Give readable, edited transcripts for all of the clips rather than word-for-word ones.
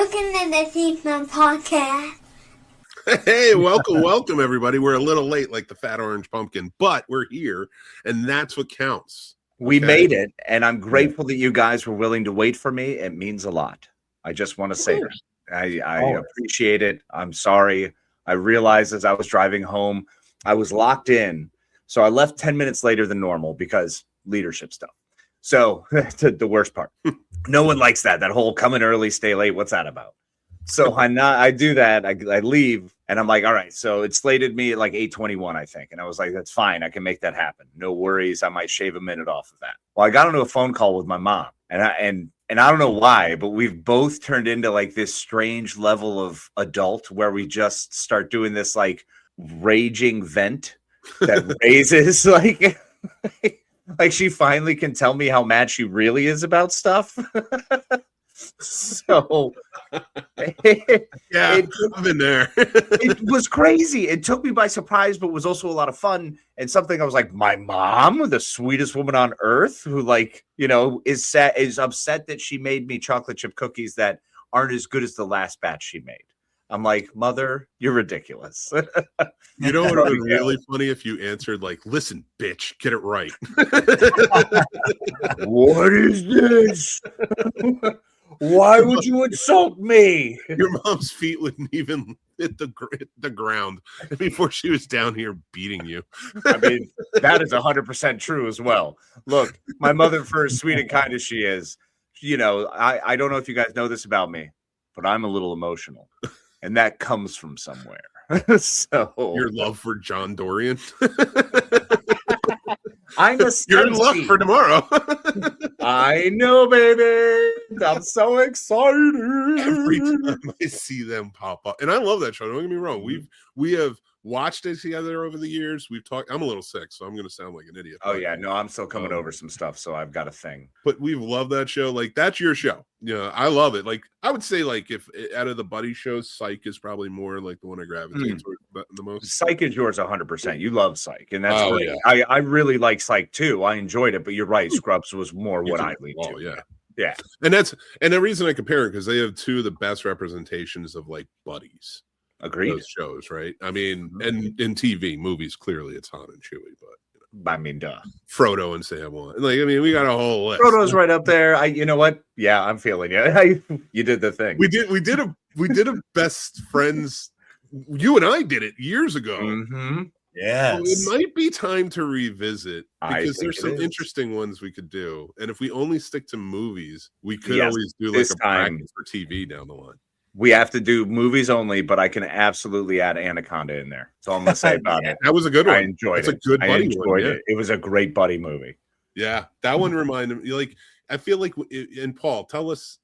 Welcome to the Seafood Podcast. Hey, welcome, everybody. We're a little late, like the fat orange pumpkin, but we're here, and that's what counts. We made it, and I'm grateful that you guys were willing to wait for me. It means a lot. I just want to say that. I appreciate it. I'm sorry. I realized as I was driving home, I was locked in. So I left 10 minutes later than normal because leadership stuff. So the worst part. No one likes that whole come in early, stay late. What's that about? So I do that. I leave and I'm like, all right. So it slated me at like 8:21, I think. And I was like, that's fine. I can make that happen. No worries. I might shave a minute off of that. Well, I got onto a phone call with my mom and I don't know why, but we've both turned into like this strange level of adult where we just start doing this like raging vent that raises like she finally can tell me how mad she really is about stuff. So yeah, I've been there. It was crazy. It took me by surprise, but was also a lot of fun and something I was like, my mom, the sweetest woman on earth, who is upset that she made me chocolate chip cookies that aren't as good as the last batch she made. I'm like, mother, you're ridiculous. You know what would be really funny if you answered like, listen, bitch, get it right. What is this? Why would you insult me? Your mom's feet wouldn't even hit the ground before she was down here beating you. I mean, that is 100% true as well. Look, my mother, for as sweet and kind as she is, I don't know if you guys know this about me, but I'm a little emotional. And that comes from somewhere. So your love for John Dorian. I'm a You're in luck for tomorrow. I know, baby. I'm so excited. Every time I see them pop up. And I love that show. Don't get me wrong. We have watched it together over the years. We've talked. I'm a little sick, so I'm going to sound like an idiot. Oh, yeah. No, I'm still coming over some stuff, so I've got a thing. But we've loved that show. Like, that's your show. Yeah, I love it. Like, I would say, like, if out of the buddy shows, Psych is probably more like the one I gravitate toward the most. Psych is yours 100%. You love Psych, and that's great. Yeah. I really like Psych, too. I enjoyed it, but you're right. Scrubs was more what I lead to. Yeah. Yeah. And the reason I compare it, because they have two of the best representations of, like, buddies. Agreed. Those shows, right? I mean, and in TV, movies, clearly it's Han and Chewie, but I mean, duh. Frodo and Sam. Like, I mean, we got a whole list. Frodo's right up there. You know what? Yeah, I'm feeling you. You did the thing. We did a best friends. You and I did it years ago. Mm-hmm. Yeah, so it might be time to revisit because there's some is. Interesting ones we could do. And if we only stick to movies, we could always do like a bracket for TV down the line. We have to do movies only, but I can absolutely add Anaconda in there. That's all I'm going to say about it. That was a good one. I enjoyed it. It's a good buddy I enjoyed one, it. It was a great buddy movie. Yeah, that one reminded me. Like, I feel like, and Paul, tell us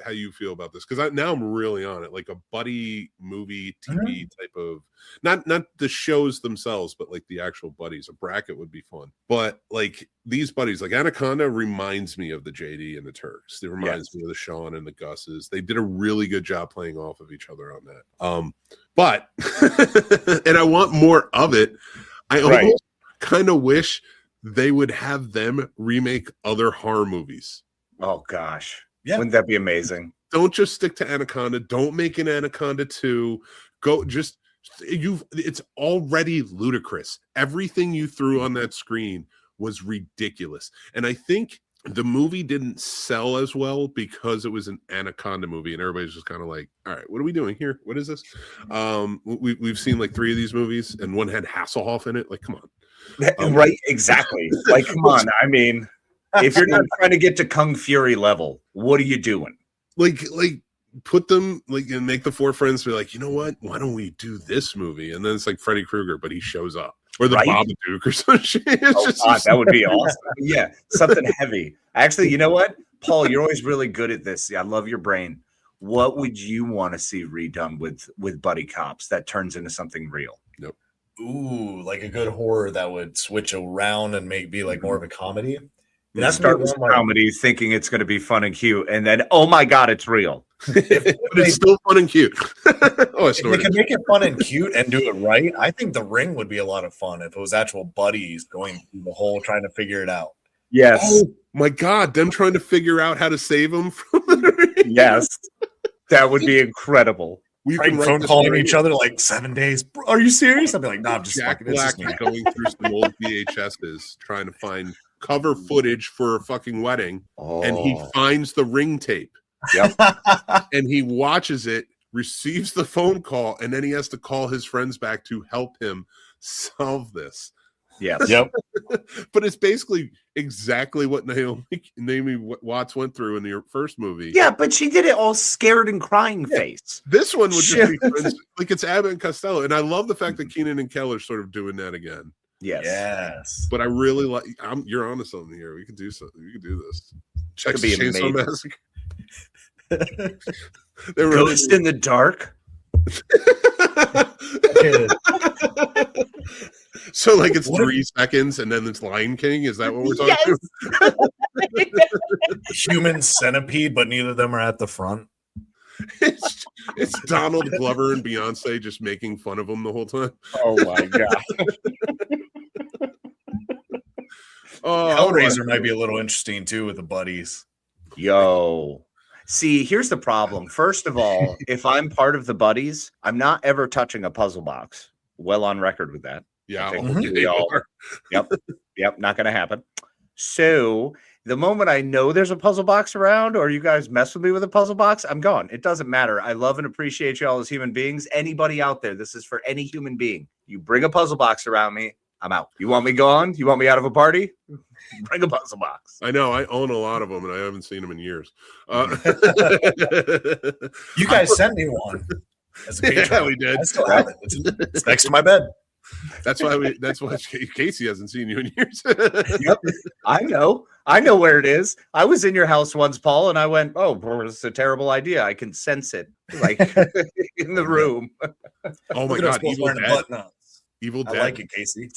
how you feel about this, because now I'm really on it. Like a buddy movie TV type of, not the shows themselves, but like the actual buddies. A bracket would be fun. But like these buddies, like Anaconda reminds me of the JD and the Turks. It reminds me of the Sean and the Gusses. They did a really good job playing off of each other on that. But and I want more of it. I almost kind of wish they would have them remake other horror movies. Oh gosh. Yeah. Wouldn't that be amazing? Don't just stick to Anaconda. Don't make an Anaconda 2. It's already ludicrous. Everything you threw on that screen was ridiculous. And I think the movie didn't sell as well because it was an Anaconda movie and everybody's just kind of like, all right, what are we doing here? What is this? We've seen like 3 of these movies and one had Hasselhoff in it. Like, come on. Right, exactly. Like, come on. I mean, if you're not trying to get to Kung Fury level, what are you doing? Like put them like and make the 4 friends be like, you know what? Why don't we do this movie? And then it's like Freddy Krueger, but he shows up, or the Babadook or some shit. God, that would be awesome. Yeah, something heavy. Actually, you know what, Paul? You're always really good at this. I love your brain. What would you want to see redone with buddy cops that turns into something real? Nope. Ooh, like a good horror that would switch around and be like more of a comedy. And that's start with comedy, thinking it's going to be fun and cute, and then oh my god, it's real. But it's still fun and cute. If they can make it fun and cute and do it right, I think The Ring would be a lot of fun if it was actual buddies going through the whole trying to figure it out. Yes. Oh my god, them trying to figure out how to save him from the ring. Yes. That would be incredible. We Right, can write phone this calling right each here. other like 7 days. Are you serious? I'd be like, nah, I'm just Jack fucking. It's Black just me. going through some old VHSs trying to find cover footage for a fucking wedding, and he finds the ring tape. Yep. And he watches it, receives the phone call, and then he has to call his friends back to help him solve this. Yes. Yep. But it's basically exactly what Naomi Watts went through in the first movie. Yeah, but she did it all scared and crying face. This one would just be friends, like it's Abbott and Costello, and I love the fact that Keenan and Kel are sort of doing that again. Yes. Yes. But I really like. You're onto something here. We could do something. We could do this. Could be Chainsaw amazing. Massacre. Ghost in the Dark. So like it's 3 seconds and then it's Lion King. Is that what we're talking about? Human centipede, but neither of them are at the front. It's Donald Glover and Beyonce just making fun of him the whole time. Oh my god. Hellraiser might be a little interesting too with the buddies. Yo. See, here's the problem. First of all, if I'm part of the buddies, I'm not ever touching a puzzle box. Well on record with that. Yeah. We all are. Yep, not gonna happen. So the moment I know there's a puzzle box around, or you guys mess with me with a puzzle box, I'm gone. It doesn't matter. I love and appreciate you all as human beings. Anybody out there, this is for any human being. You bring a puzzle box around me, I'm out. You want me gone? You want me out of a party? Bring a puzzle box. I know. I own a lot of them, and I haven't seen them in years. You guys sent me one. As a patron. Yeah, we did. I still have it. It's next to my bed. That's why Casey hasn't seen you in years. Yep. I know where it is. I was in your house once, Paul, and I went, oh, bro, it's a terrible idea. I can sense it like in the room. Oh my god, Evil Dead. Evil Dead. I like it, Casey.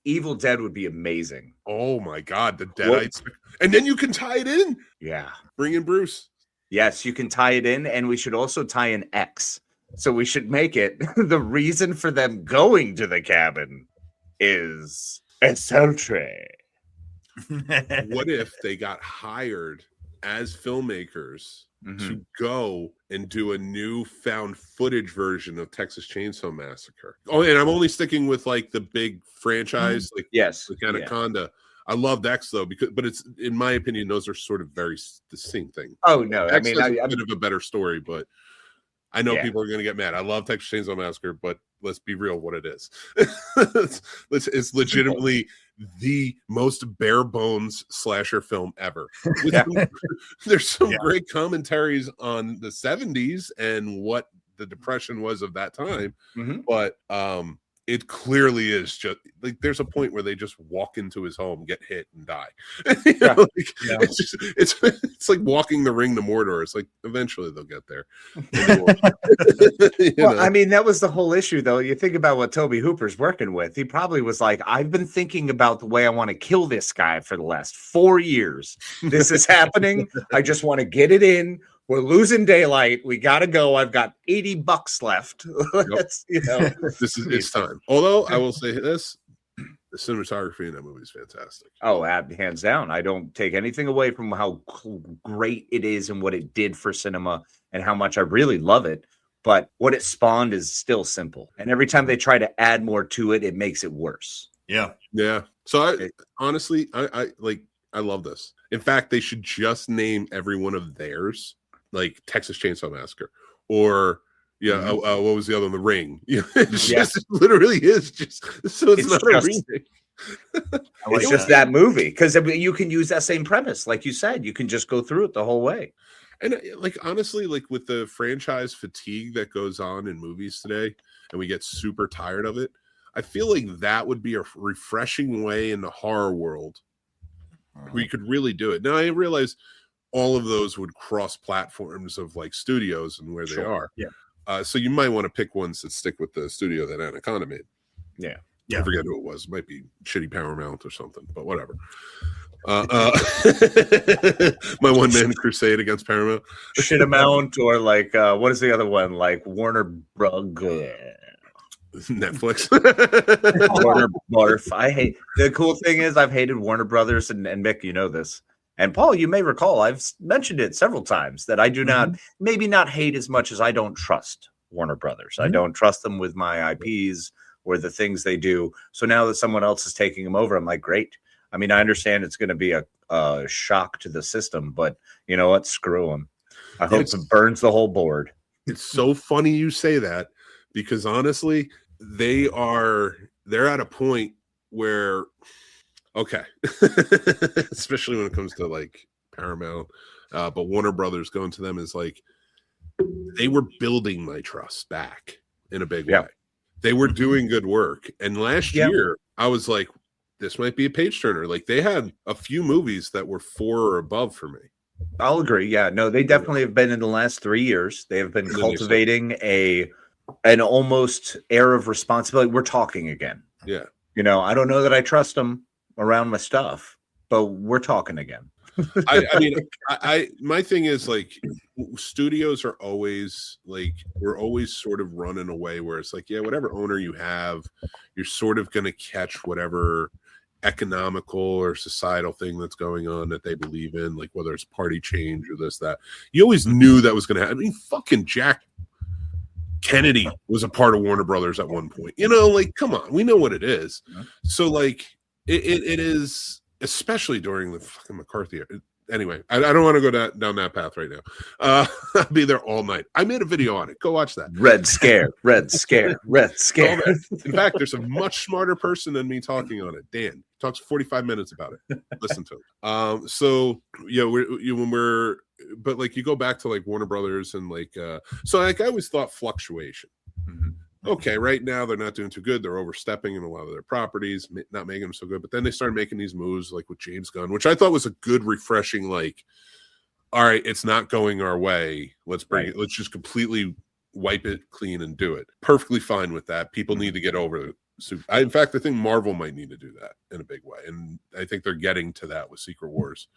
Evil Dead would be amazing. Oh my god, the Deadites. And then you can tie it in. Yeah. Bring in Bruce. Yes, you can tie it in, and we should also tie in X. So we should make it the reason for them going to the cabin is eccentric. What if they got hired as filmmakers to go and do a new found footage version of Texas Chainsaw Massacre? Oh, and I'm only sticking with like the big franchise, like yes, like Anaconda. Yeah. I love X though, but it's, in my opinion, those are sort of very distinct things. Oh no, X is a bit of a better story, but I know people are going to get mad. I love Texas Chainsaw Massacre, but let's be real, what it is. It's legitimately the most bare bones slasher film ever. There's some great commentaries on the 70s and what the depression was of that time, but it clearly is just like there's a point where they just walk into his home, get hit, and die. It's like walking the ring to Mordor. It's like eventually they'll get there. I mean, that was the whole issue, though. You think about what Toby Hooper's working with. He probably was like, I've been thinking about the way I want to kill this guy for the last 4 years. This is happening. I just want to get it in. We're losing daylight. We got to go. I've got $80 left. It's time. Although I will say this, the cinematography in that movie is fantastic. Oh, hands down. I don't take anything away from how great it is and what it did for cinema and how much I really love it. But what it spawned is still simple. And every time they try to add more to it, it makes it worse. Yeah. So honestly, I love this. In fact, they should just name every one of theirs like Texas Chainsaw Massacre, or what was the other one? The Ring. It literally is just so it's not a remake. It's just that movie, because you can use that same premise, like you said. You can just go through it the whole way. And like honestly, like with the franchise fatigue that goes on in movies today, and we get super tired of it, I feel like that would be a refreshing way in the horror world where you could really do it. Now I realize all of those would cross platforms of like studios and where they are. Yeah. So you might want to pick ones that stick with the studio that Anaconda made. Yeah. I forget who it was. It might be shitty Paramount or something, but whatever. My one-man crusade against Paramount. Shit amount, or like what is the other one? Like Warner Bros. Netflix. Warner Barf. I hate the cool thing is I've hated Warner Brothers and Mick, you know this. And Paul, you may recall, I've mentioned it several times that I do not, maybe not hate as much as I don't trust Warner Brothers. I don't trust them with my IPs or the things they do. So now that someone else is taking them over, I'm like, great. I mean, I understand it's going to be a shock to the system, but you know what? Screw them. I hope it burns the whole board. It's so funny you say that, because honestly, they're at a point where, okay, especially when it comes to like Paramount, but Warner Brothers going to them is like, they were building my trust back in a big way. They were doing good work. And last year I was like, this might be a page turner. Like, they had a few movies that were 4 or above for me. I'll agree. Yeah, no, they definitely have been in the last 3 years. They have been cultivating an almost air of responsibility. We're talking again. Yeah. You know, I don't know that I trust them around my stuff, but we're talking again. I mean, my thing is like, studios are always like, we're always sort of running away where it's like, yeah, whatever owner you have, you're sort of going to catch whatever economical or societal thing that's going on that they believe in, like whether it's party change or this, that. You always knew that was going to happen. I mean, fucking Jack Kennedy was a part of Warner Brothers at one point. You know, like, come on, we know what it is. So like, it is, especially during the fucking McCarthy. Anyway, I don't want to go down that path right now. I'll be there all night. I made a video on it. Go watch that. Red Scare, Red Scare, Red Scare. In fact, there's a much smarter person than me talking on it. Dan talks 45 minutes about it. Listen to him. So yeah, but like, you go back to like Warner Brothers and like, so like, I always thought fluctuation. Okay, right now they're not doing too good. They're overstepping in a lot of their properties, not making them so good. But then they started making these moves like with James Gunn, which I thought was a good, refreshing, like, all right, it's not going our way. Let's bring it. Let's just completely wipe it clean and do it. Perfectly fine with that. People need to get over it. So in fact, I think Marvel might need to do that in a big way. And I think they're getting to that with Secret Wars.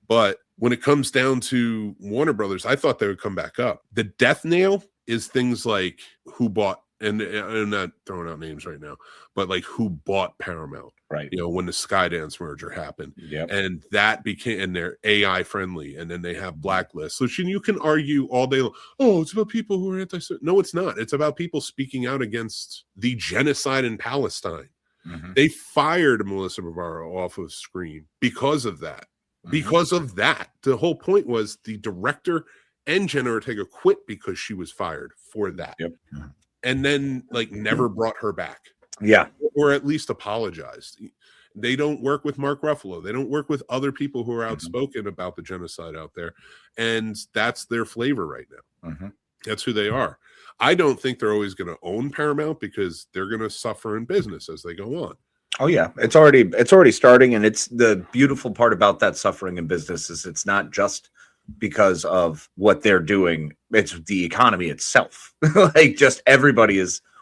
But when it comes down to Warner Brothers, I thought they would come back up. The death nail is things like who bought, and I'm not throwing out names right now, but like who bought Paramount, right? You know, when the Skydance merger happened, yep. And that became, and they're AI friendly, and then they have blacklists. So you can argue all day long, oh, it's about people who are anti. No, it's not. It's about people speaking out against the genocide in Palestine. They fired Melissa Barbaro off of screen because of that. Because of that, the whole point was the director and Jenna Ortega quit because she was fired for that. Yep. And then like never brought her back. Yeah. Or at least apologized. They don't work with Mark Ruffalo. They don't work with other people who are outspoken about the genocide out there. And that's their flavor right now. That's who they are. I don't think they're always going to own Paramount because they're going to suffer in business as they go on. Oh yeah, it's already starting, and it's the beautiful part about that suffering in business is it's not just because of what they're doing; it's the economy itself. Like, just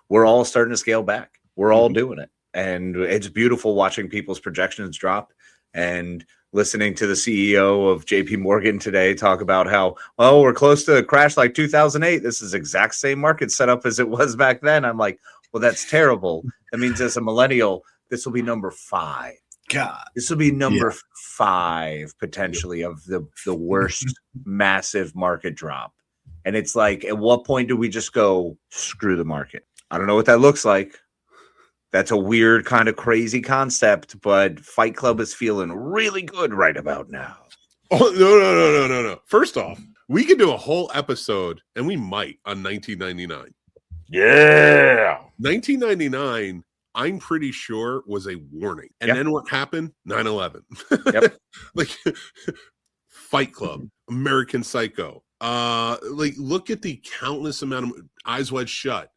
we're all starting to scale back. We're all doing it, and it's beautiful watching people's projections drop and listening to the CEO of JP Morgan today talk about how, oh, we're close to a crash like 2008. This is exact same market setup as it was back then. I'm like, well, that's terrible. That means as a millennial, this will be number 5. God, this will be number 5 potentially of the worst massive market drop. And it's like, at what point do we just go screw the market? I don't know what that looks like. That's a weird kind of crazy concept, but Fight Club is feeling really good right about now. Oh, no. First off, we could do a whole episode, and we might, on 1999. Yeah. 1999, I'm pretty sure, was a warning. And then what happened? 9/11. Yep. Like Fight Club, American Psycho. Like, look at the countless amount of Eyes Wide Shut.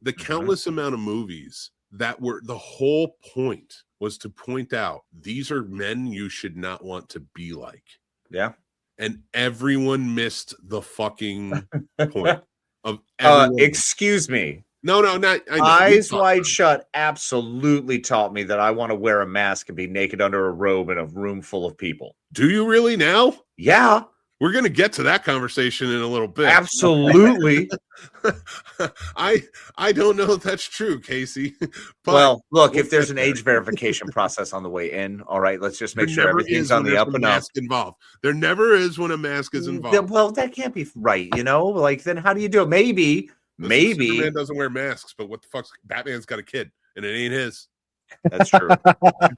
The countless amount of movies that were, the whole point was to point out these are men you should not want to be like. Yeah. And everyone missed the fucking point of excuse me. No, not Eyes Wide Shut absolutely taught me that I want to wear a mask and be naked under a robe in a room full of people. Do you really now? Yeah. We're going to get to that conversation in a little bit. Absolutely. I don't know if that's true, Casey. But well, look, if there's an age verification process on the way in, all right, let's just make sure everything's on the up and up. Involved. There never is when a mask is involved. Well, that can't be right, you know? Like, then how do you do it? Maybe. Superman doesn't wear masks, but what the fuck's Batman's got a kid, and it ain't his. That's true. He's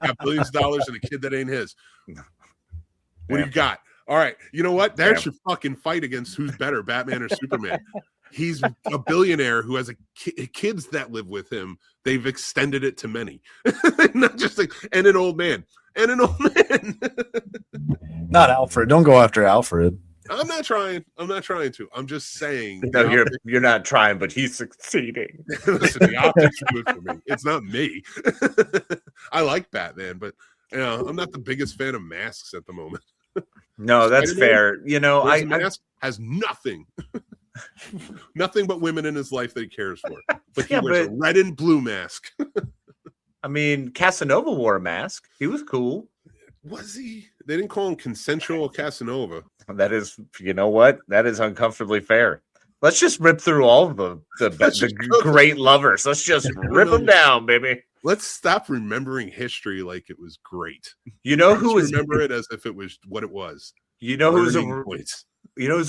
got billions of dollars and a kid that ain't his. What do you got? All right, you know what? There's your fucking fight against who's better, Batman or Superman. He's a billionaire who has kids that live with him. They've extended it to many, not just like and an old man. Not Alfred. Don't go after Alfred. I'm not trying to. I'm just saying. No, you're not trying, but he's succeeding. Listen, the optics are good for me. It's not me. I like Batman, but I'm not the biggest fan of masks at the moment. No, that's fair. You know, mask has nothing but women in his life that he cares for. But he wears a red and blue mask. I mean, Casanova wore a mask. He was cool. Was he? They didn't call him consensual Casanova. That is, you know what? That is uncomfortably fair. Let's just rip through all of the great lovers. Let's just rip them down, baby. Let's stop remembering history like it was great. You know who was remember it as if it was what it was. You know who's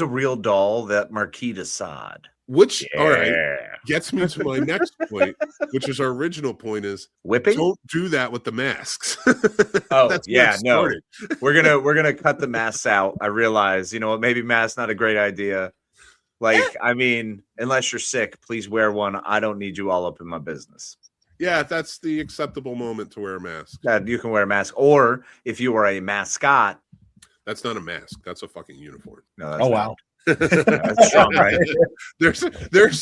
a real doll? That Marquis de Sade. Which all right gets me to my next point, which is our original point: is whipping. Don't do that with the masks. Oh, that's no. We're gonna cut the masks out. I realize, you know what? Maybe masks not a great idea. Like, I mean, unless you're sick, please wear one. I don't need you all up in my business. Yeah, that's the acceptable moment to wear a mask. You can wear a mask, or if you are a mascot, that's not a mask. That's a fucking uniform. No, that's wow. That's strong, right? There's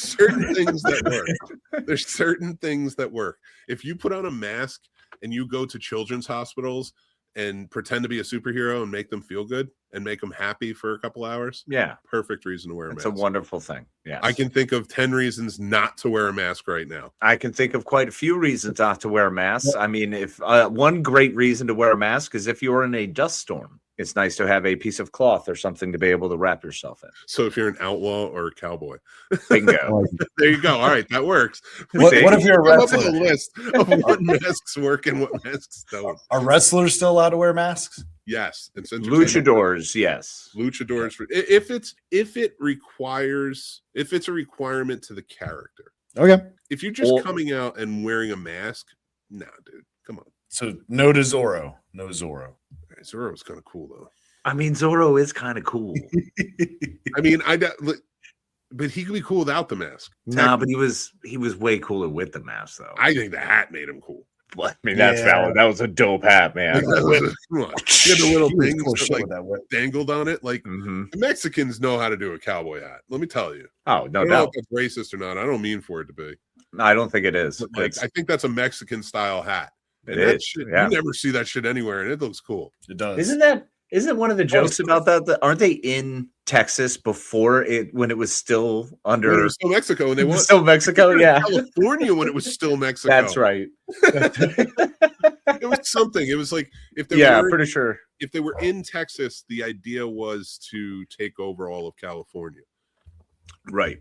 certain things that work. There's certain things that work. If you put on a mask and you go to children's hospitals and pretend to be a superhero and make them feel good and make them happy for a couple hours, perfect reason to wear a mask. It's a wonderful thing. Yeah, I can think of 10 reasons not to wear a mask right now. I can think of quite a few reasons not to wear a mask. I mean, if one great reason to wear a mask is if you're in a dust storm. It's nice to have a piece of cloth or something to be able to wrap yourself in. So if you're an outlaw or a cowboy, bingo. There you go. All right, that works. What if you're a wrestler? A list of what masks work and what masks don't. Are wrestlers still allowed to wear masks? Yes, and luchadors, yes. Luchadors, if it's a requirement to the character. Okay. If you're just coming out and wearing a mask, nah, dude, come on. So no to Zorro. No Zorro. Zorro was kind of cool though. I mean, Zorro is kind of cool. I mean, but he could be cool without the mask. Nah, but he was way cooler with the mask though. I think the hat made him cool. I mean, that's valid. That was a dope hat, man. He had the little things that dangled on it. Like the Mexicans know how to do a cowboy hat. Let me tell you. Oh, no doubt. I don't know if that's racist or not. I don't mean for it to be. No, I don't think it is. Like, I think that's a Mexican style hat. It is. Shit, you never see that shit anywhere, and it looks cool. It does. Isn't one of the jokes about that? Aren't they in Texas when it was still under? When it was still Mexico, and they were still Mexico. Yeah, California when it was still Mexico. That's right. It was something. It was like if they were, pretty sure if they were in Texas, the idea was to take over all of California. Right.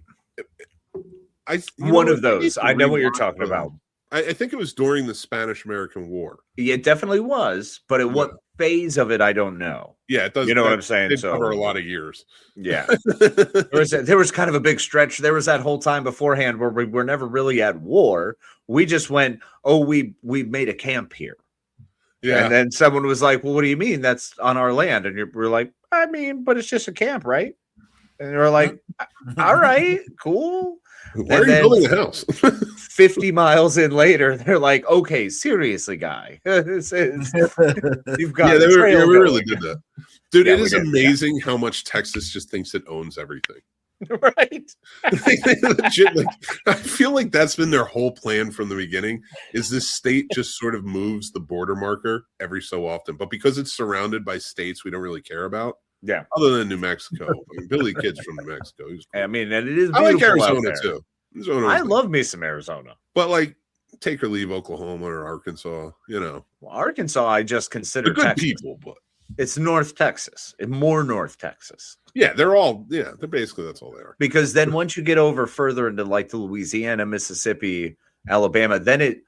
One of those. I know what you're talking about. I think it was during the Spanish-American War. It definitely was, but what phase of it, I don't know. Yeah, it does. You know what I'm saying? It cover a lot of years. Yeah, there was kind of a big stretch. There was that whole time beforehand where we were never really at war. We just went, we made a camp here. Yeah, and then someone was like, "Well, what do you mean? That's on our land?" And we're like, "I mean, but it's just a camp, right?" And we're like, "All right, cool." Why are you building a house? 50 miles in later, they're like, "Okay, seriously, guy, you've got." They really did that, dude. It is amazing how much Texas just thinks it owns everything. Right? Legit, I feel like that's been their whole plan from the beginning. Is this state just sort of moves the border marker every so often, but because it's surrounded by states we don't really care about. Yeah. Other than New Mexico. I mean, Billy Kid's from New Mexico. Cool. I mean, and it is beautiful. I like Arizona too. I love me some Arizona. But like, take or leave Oklahoma or Arkansas, you know. Well, Arkansas, I just consider good Texas. People, but It's North Texas, more North Texas. Yeah, they're basically, that's all they are. Because then once you get over further into like the Louisiana, Mississippi, Alabama, then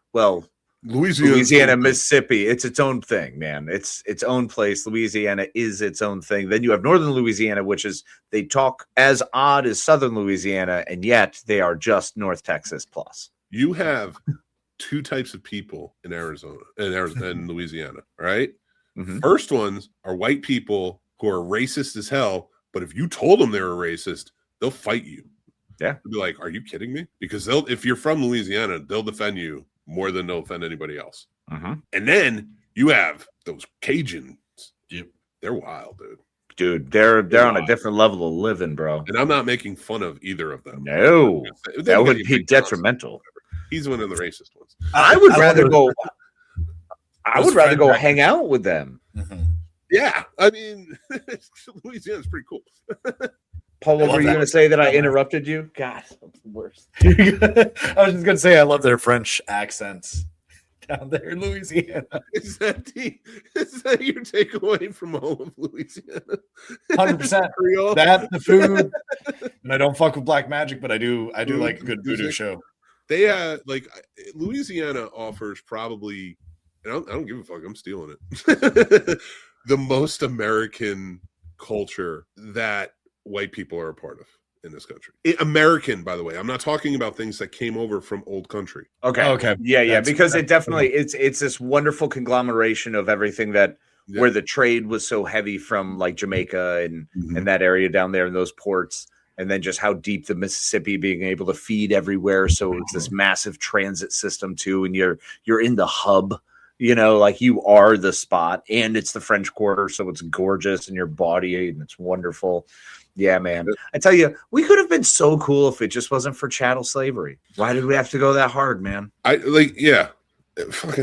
Louisiana, Mississippi, it's its own thing, man. It's its own place. Louisiana is its own thing. Then you have Northern Louisiana, which is, they talk as odd as Southern Louisiana, and yet they are just North Texas plus. You have two types of people in Arizona and Louisiana, right? Mm-hmm. First ones are white people who are racist as hell, but if you told them they were racist, they'll fight you. Yeah. They'll be like, are you kidding me? Because if you're from Louisiana, they'll defend you more than they'll offend anybody else. Mm-hmm. And then you have those Cajuns. Yep. They're wild, dude. Dude, they're on a different level of living, bro. And I'm not making fun of either of them. No, that would be detrimental. He's one of the racist ones. I would rather go hang out with them. Mm-hmm. Yeah, I mean, Louisiana's pretty cool. Paul, what were you going to say that I interrupted you? God, that's the worst. I was just going to say I love their French accents down there in Louisiana. Is that your takeaway from all of Louisiana? 100%. That, the food, and I don't fuck with black magic, but I do like a good voodoo show. They Louisiana offers probably, and I don't give a fuck, I'm stealing it, the most American culture that white people are a part of in this country. American, by the way. I'm not talking about things that came over from old country. Okay. Yeah. Because it definitely it's this wonderful conglomeration of everything that where the trade was so heavy from like Jamaica and that area down there in those ports, and then just how deep the Mississippi being able to feed everywhere. So it's this massive transit system too, and you're in the hub. You know, like you are the spot, and it's the French Quarter, so it's gorgeous in your body, and it's wonderful. Yeah, man. I tell you, we could have been so cool if it just wasn't for chattel slavery. Why did we have to go that hard, man? Fucking,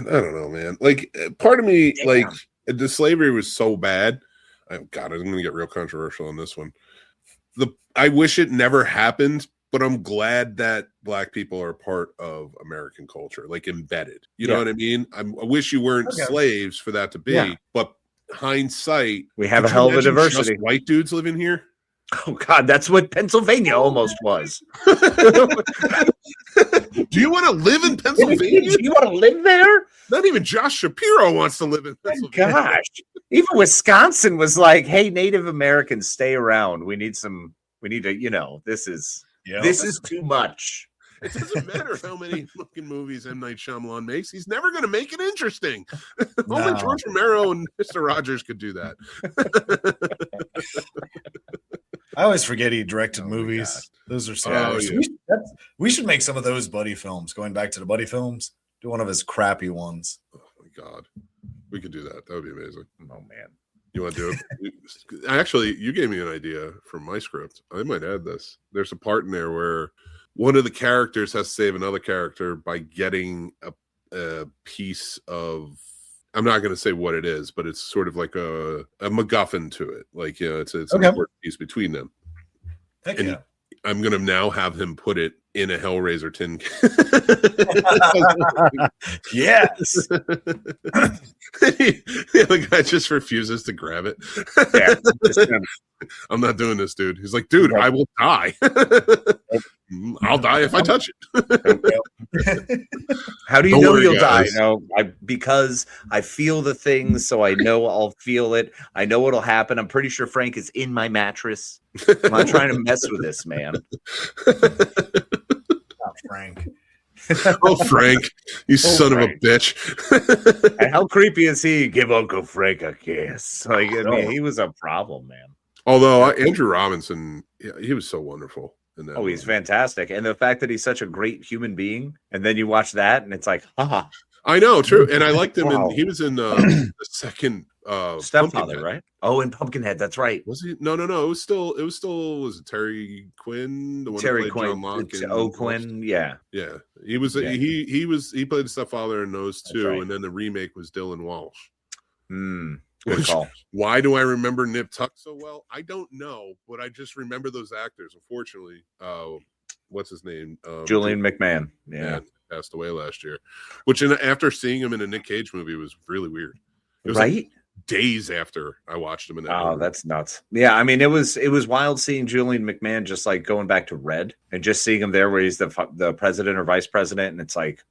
I don't know, man. Like, part of me, like, the slavery was so bad. God, I'm going to get real controversial on this one. I wish it never happened, but I'm glad that black people are part of American culture, like embedded. You know what I mean? I wish you weren't slaves for that to be, but hindsight, we have a hell of a diversity. Just white dudes living here. Oh God, that's what Pennsylvania almost was. Do you want to live in Pennsylvania? Do you want to live there? Not even Josh Shapiro wants to live in Pennsylvania. Gosh, even Wisconsin was like, "Hey, Native Americans, stay around. We need to, this is too much." It doesn't matter how many fucking movies M. Night Shyamalan makes. He's never going to make it interesting. Only George Romero and Mr. Rogers could do that. I always forget he directed movies. Those are so. We should make some of those buddy films. Going back to the buddy films, do one of his crappy ones. Oh my God, we could do that. That would be amazing. Oh man, you want to do it? Actually, you gave me an idea from my script. I might add this. There's a part in there where one of the characters has to save another character by getting a piece of. I'm not going to say what it is, but it's sort of like a MacGuffin to it. Like, it's an important piece between them. Heck yeah. I'm going to now have him put it in a Hellraiser tin can. Yes. The guy just refuses to grab it. I'm not doing this, dude. He's like, dude, I will die. I'll die if I touch it. How do you know you'll die? Because I feel the things, so I know I'll feel it. I know what'll happen. I'm pretty sure Frank is in my mattress. I'm not trying to mess with this, man. Not Frank. Oh, Frank, you son of a bitch. And how creepy is he? Give Uncle Frank a kiss. Like, I mean, he was a problem, man. Although Andrew Robinson, he was so wonderful. He's fantastic. And the fact that he's such a great human being, and then you watch that, and it's like, haha. I know, true. And I liked him. Wow. He was in the second Stepfather, right? Oh, in Pumpkinhead, that's right. Was he? No. It was still. Was it Terry Quinn? The one Terry who played Quinn. John Locke Quinn. Yeah. He was. Yeah. He played the stepfather in those two, right. And then the remake was Dylan Walsh. Good call. Why do I remember Nip Tuck so well? I don't know, but I just remember those actors. Unfortunately, what's his name? Julian McMahon. Yeah, passed away last year. Which, after seeing him in a Nick Cage movie, was really weird. It was right? days after I watched him in that. Oh, that's nuts. Yeah, I mean, it was wild seeing Julian McMahon just like going back to Red and just seeing him there where he's the president or vice president, and it's like,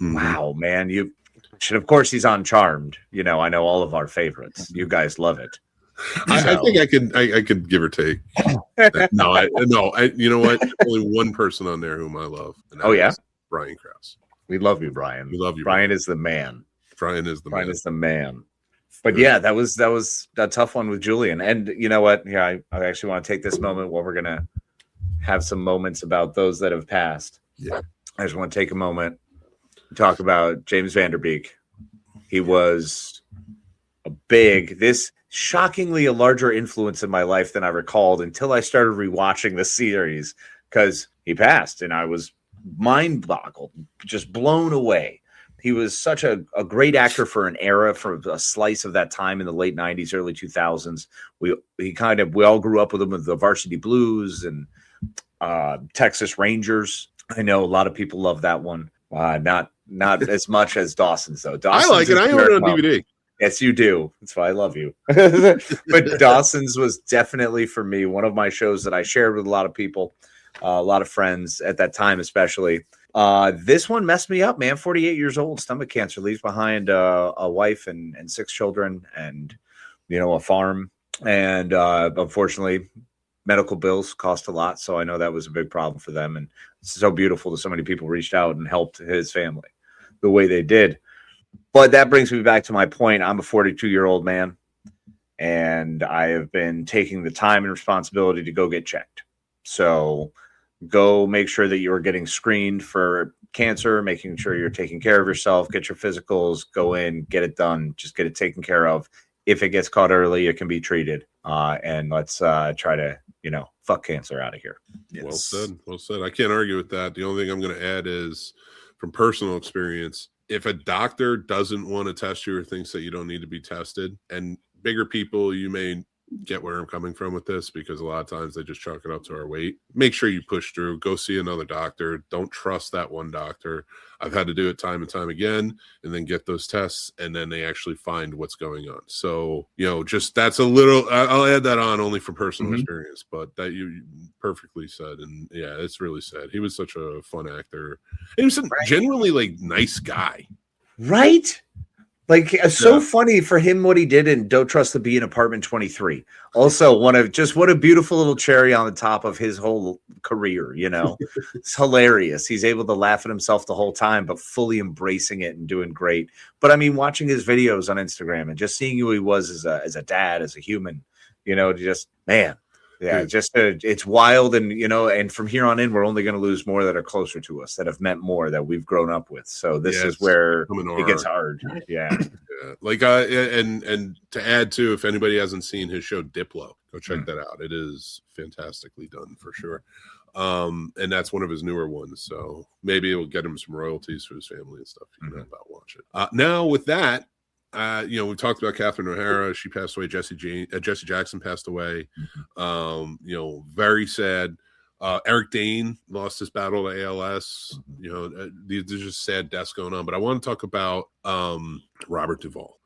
wow, man, you should. Of course, he's on Charmed. You know, I know all of our favorites. You guys love it. I think I could give or take. No, you know what? Only one person on there whom I love. And that is Brian Krause. We love you, Brian. We love you. Brian is the man. Brian is the man. But yeah, that was a tough one with Julian. And you know what? Yeah, I actually want to take this moment where we're gonna have some moments about those that have passed. Yeah, I just want to take a moment to talk about James Van Der Beek. He was shockingly a larger influence in my life than I recalled until I started rewatching the series, because he passed and I was mind boggled, just blown away. He was such a great actor for an era, for a slice of that time in the late 90s, early 2000s. We all grew up with him with the Varsity Blues and Texas Rangers. I know a lot of people love that one. Not as much as Dawson's, though. I like it. I own it on DVD. Yes, you do. That's why I love you. But Dawson's was definitely, for me, one of my shows that I shared with a lot of people, a lot of friends at that time, especially. This one messed me up, man. 48 years old, stomach cancer, leaves behind a wife and 6 children and, a farm. And unfortunately, medical bills cost a lot. So I know that was a big problem for them. And it's so beautiful that so many people reached out and helped his family the way they did. But that brings me back to my point. I'm a 42-year-old man, and I have been taking the time and responsibility to go get checked. So go make sure that you're getting screened for cancer, making sure you're taking care of yourself, get your physicals, go in, get it done, just get it taken care of. If it gets caught early, it can be treated. And let's try to, fuck cancer out of here. Yes. Well said. I can't argue with that. The only thing I'm going to add is, from personal experience, if a doctor doesn't want to test you or thinks that you don't need to be tested, and bigger people, you may get where I'm coming from with this, because a lot of times they just chalk it up to our weight. Make sure you push through, go see another doctor. Don't trust that one doctor. I've had to do it time and time again, and then get those tests, and then they actually find what's going on. So, just that's a little, I'll add that on only from personal experience, but that you perfectly said. And yeah, it's really sad. He was such a fun actor. He was a generally nice guy. Right? So funny for him what he did in Don't Trust the Bee in Apartment 23. Also, what a beautiful little cherry on the top of his whole career, It's hilarious. He's able to laugh at himself the whole time, but fully embracing it and doing great. But I mean, watching his videos on Instagram and just seeing who he was as a dad, as a human, just, man. Yeah, it's wild. And, and from here on in, we're only going to lose more that are closer to us, that have meant more, that we've grown up with. So this is where it gets hard. Yeah. And to add to, if anybody hasn't seen his show Diplo, go check that out. It is fantastically done for sure. And that's one of his newer ones. So maybe it will get him some royalties for his family and stuff. About watch it. Now with that, we talked about Catherine O'Hara. She passed away. Jesse Jackson passed away. Very sad. Eric Dane lost his battle to ALS. There's just sad deaths going on. But I want to talk about Robert Duvall,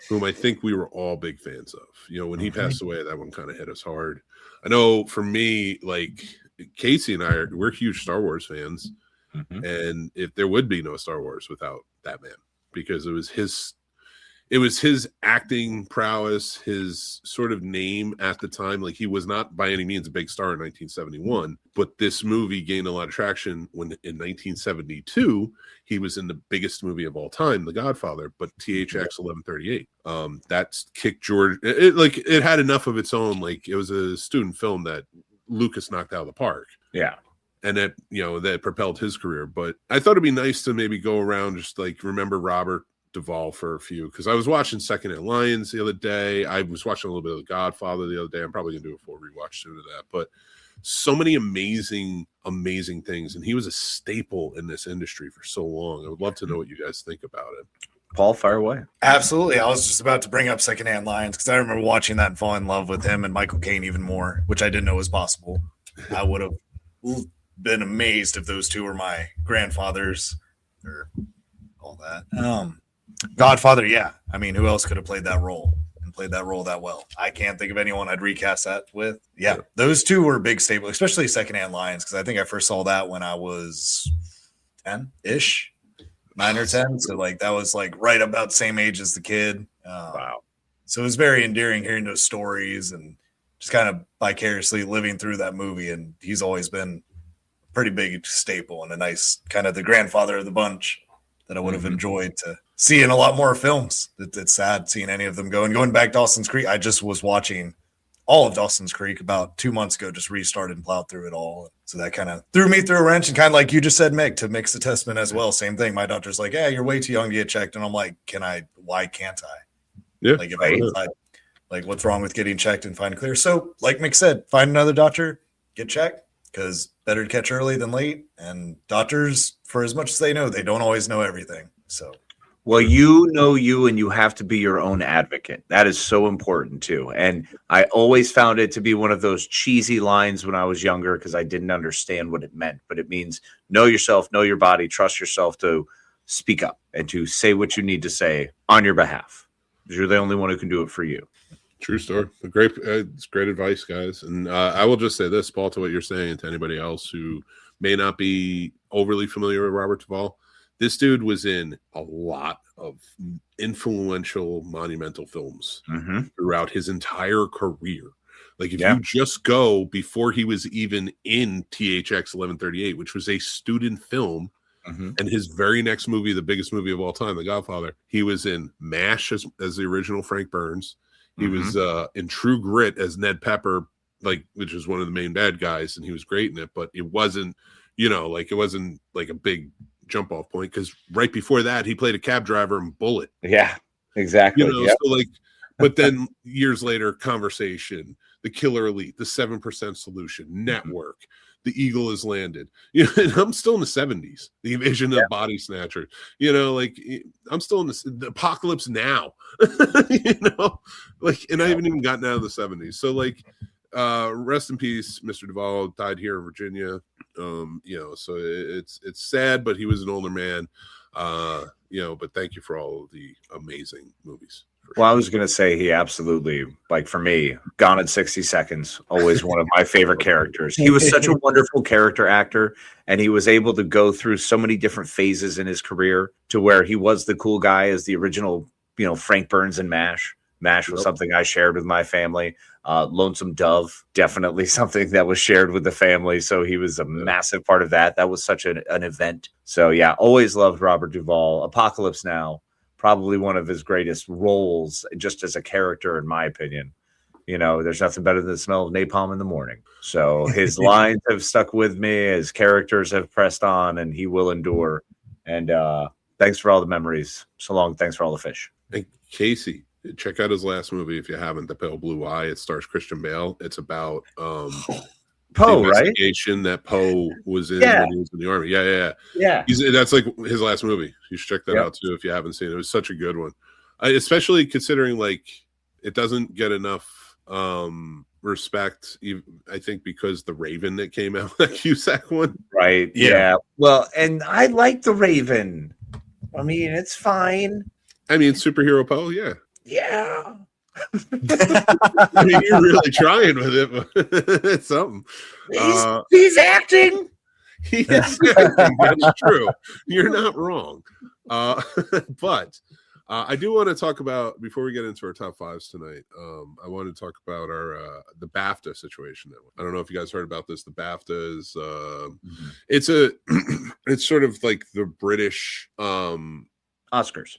whom I think we were all big fans of. When he passed away, that one kind of hit us hard. I know for me, Casey and we're huge Star Wars fans, and if there would be no Star Wars without that man, because it was his acting prowess, his sort of name at the time. He was not by any means a big star in 1971, but this movie gained a lot of traction when in 1972, he was in the biggest movie of all time, The Godfather, but THX 1138. That's kicked George. It had enough of its own. It was a student film that Lucas knocked out of the park. Yeah. And that, that propelled his career. But I thought it'd be nice to maybe go around, just remember Robert Duvall for a few, because I was watching Second and Lions the other day. I was watching a little bit of The Godfather the other day. I'm probably gonna do a full rewatch soon of that. But so many amazing things, and he was a staple in this industry for so long. I would love to know what you guys think about it. Paul, fire away. Absolutely. I was just about to bring up Secondhand Lions, because I remember watching that and falling in love with him and Michael Caine even more, which I didn't know was possible. I would have been amazed if those two were my grandfathers or all that. Godfather, yeah. I mean, who else could have played that role and played that role that well? I can't think of anyone I'd recast that with. Yeah, those two were big staples, especially Secondhand Lions, because I think I first saw that when I was 10-ish, 9 or 10. So like that was like right about the same age as the kid. Wow. So it was very endearing hearing those stories and just kind of vicariously living through that movie. And he's always been a pretty big staple and a nice kind of the grandfather of the bunch that I would have enjoyed to see in a lot more films. It's sad seeing any of them go. And going back to Dawson's Creek, I just was watching all of Dawson's Creek about 2 months ago, just restarted and plowed through it all. So that kind of threw me through a wrench, and kind of like you just said, Mick, to mix the testament as well. Same thing. My doctor's like, yeah, you're way too young to get checked. And I'm like, why can't I? Yeah. Like, if I decide, like, what's wrong with getting checked and find clear? So like Mick said, find another doctor, get checked, because better to catch early than late. And doctors, for as much as they know, they don't always know everything. So, well, you know you, and you have to be your own advocate. That is so important too. And I always found it to be one of those cheesy lines when I was younger because I didn't understand what it meant. But it means know yourself, know your body, trust yourself to speak up and to say what you need to say on your behalf. Because you're the only one who can do it for you. True story. It's great advice, guys. And I will just say this, Paul, to what you're saying, to anybody else who may not be overly familiar with Robert Duvall. This dude was in a lot of influential, monumental films throughout his entire career. Like, if you just go before he was even in THX 1138, which was a student film, and his very next movie, the biggest movie of all time, The Godfather, he was in MASH as the original Frank Burns. He was in True Grit as Ned Pepper, which is one of the main bad guys, and he was great in it. But it wasn't, it wasn't like a big jump off point, because right before that he played a cab driver in Bullet. Yeah, exactly. So but then years later, Conversation, The Killer Elite, The 7% Solution, Network, The Eagle Has Landed. And I'm still in the 70s. The Invasion of the Body Snatcher. I'm still in the Apocalypse Now. And I haven't even gotten out of the 70s. So rest in peace, Mr. Duvall died here in Virginia. So it's sad, but he was an older man. But thank you for all of the amazing movies. Well, I was going to say he absolutely, for me, Gone in 60 Seconds, always one of my favorite characters. He was such a wonderful character actor, and he was able to go through so many different phases in his career to where he was the cool guy as the original, Frank Burns in MASH. MASH was something I shared with my family. Lonesome Dove, definitely something that was shared with the family. So he was a massive part of that. That was such an event. So yeah, always loved Robert Duvall. Apocalypse Now, probably one of his greatest roles just as a character, in my opinion. There's nothing better than the smell of napalm in the morning. So his lines have stuck with me, his characters have pressed on, and he will endure. And thanks for all the memories. So long. Thanks for all the fish. And Casey, check out his last movie if you haven't, The Pale Blue Eye. It stars Christian Bale. It's about Poe, right? Investigation that Poe was in when he was in the army. Yeah. That's like his last movie. You should check that out too if you haven't seen it. It was such a good one, especially considering it doesn't get enough respect. I think because The Raven that came out, that Cusack one, right? Yeah. Well, and I like The Raven. I mean, it's fine. I mean, superhero Poe, yeah. Yeah. I mean, you're really trying with it, but it's something. He's acting. He is acting. That's true. You're not wrong. But I do want to talk about, before we get into our top fives tonight, I want to talk about the BAFTA situation. I don't know if you guys heard about this. The BAFTA is it's sort of like the British Oscars.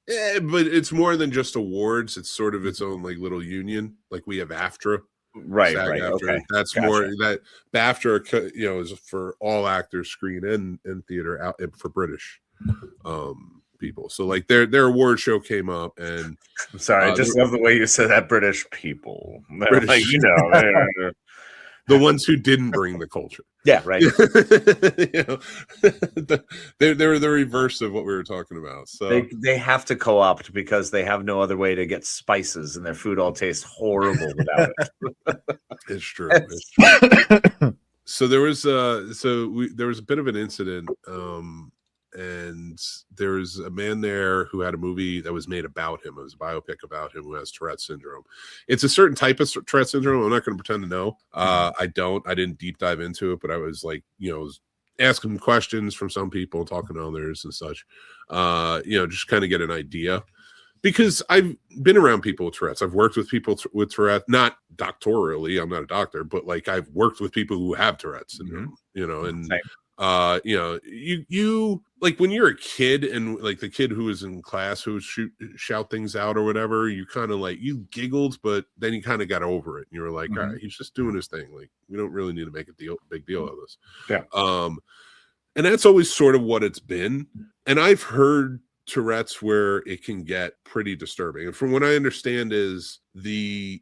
Yeah, but it's more than just awards. It's sort of its own little union. Like we have AFTRA, right? SAG-AFTRA. Okay, that's gotcha. More that BAFTA, is for all actors, screen and theater, out for British people. So their award show came up, and I'm sorry, I just love the way you said that. British people, British, the ones who didn't bring the culture. Yeah, right. They're the reverse of what we were talking about. So they have to co-opt because they have no other way to get spices, and their food all tastes horrible without it. It's true. It's true. So there was a bit of an incident and there's a man there who had a movie that was made about him. It was a biopic about him who has Tourette's syndrome. It's a certain type of Tourette's syndrome. I'm not going to pretend to know. I didn't deep dive into it, but I was like, asking questions from some people, talking to others and such, just kind of get an idea. Because I've been around people with Tourette's. I've worked with people with Tourette's, not doctorally. I'm not a doctor, but like I've worked with people who have Tourette's syndrome, and you like when you're a kid and like the kid who was in class who would shout things out or whatever, you kind of like, you giggled, but then you kind of got over it. And you were like, all right, he's just doing his thing. Like, we don't really need to make a big deal of this. Yeah. And that's always sort of what it's been. And I've heard Tourette's where it can get pretty disturbing, and from what I understand is the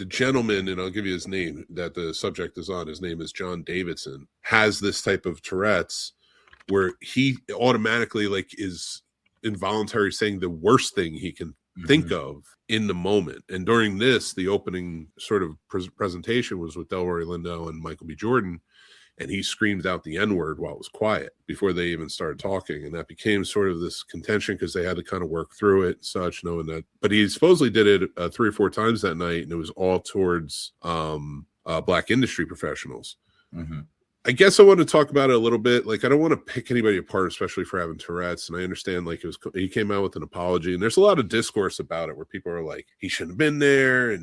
gentleman, and I'll give you his name that the subject is on, his name is John Davidson, has this type of Tourette's where he automatically like is involuntary saying the worst thing he can think of in the moment. And during this, the opening sort of presentation was with Delroy Lindo and Michael B. Jordan, and he screamed out the N-word while it was quiet before they even started talking. And that became sort of this contention because they had to kind of work through it and such, knowing that. But he supposedly did it 3 or 4 times that night, and it was all towards black industry professionals. I guess I want to talk about it a little bit. Like, I don't want to pick anybody apart, especially for having Tourette's. And I understand, like, he came out with an apology, and there's a lot of discourse about it where people are like, he shouldn't have been there,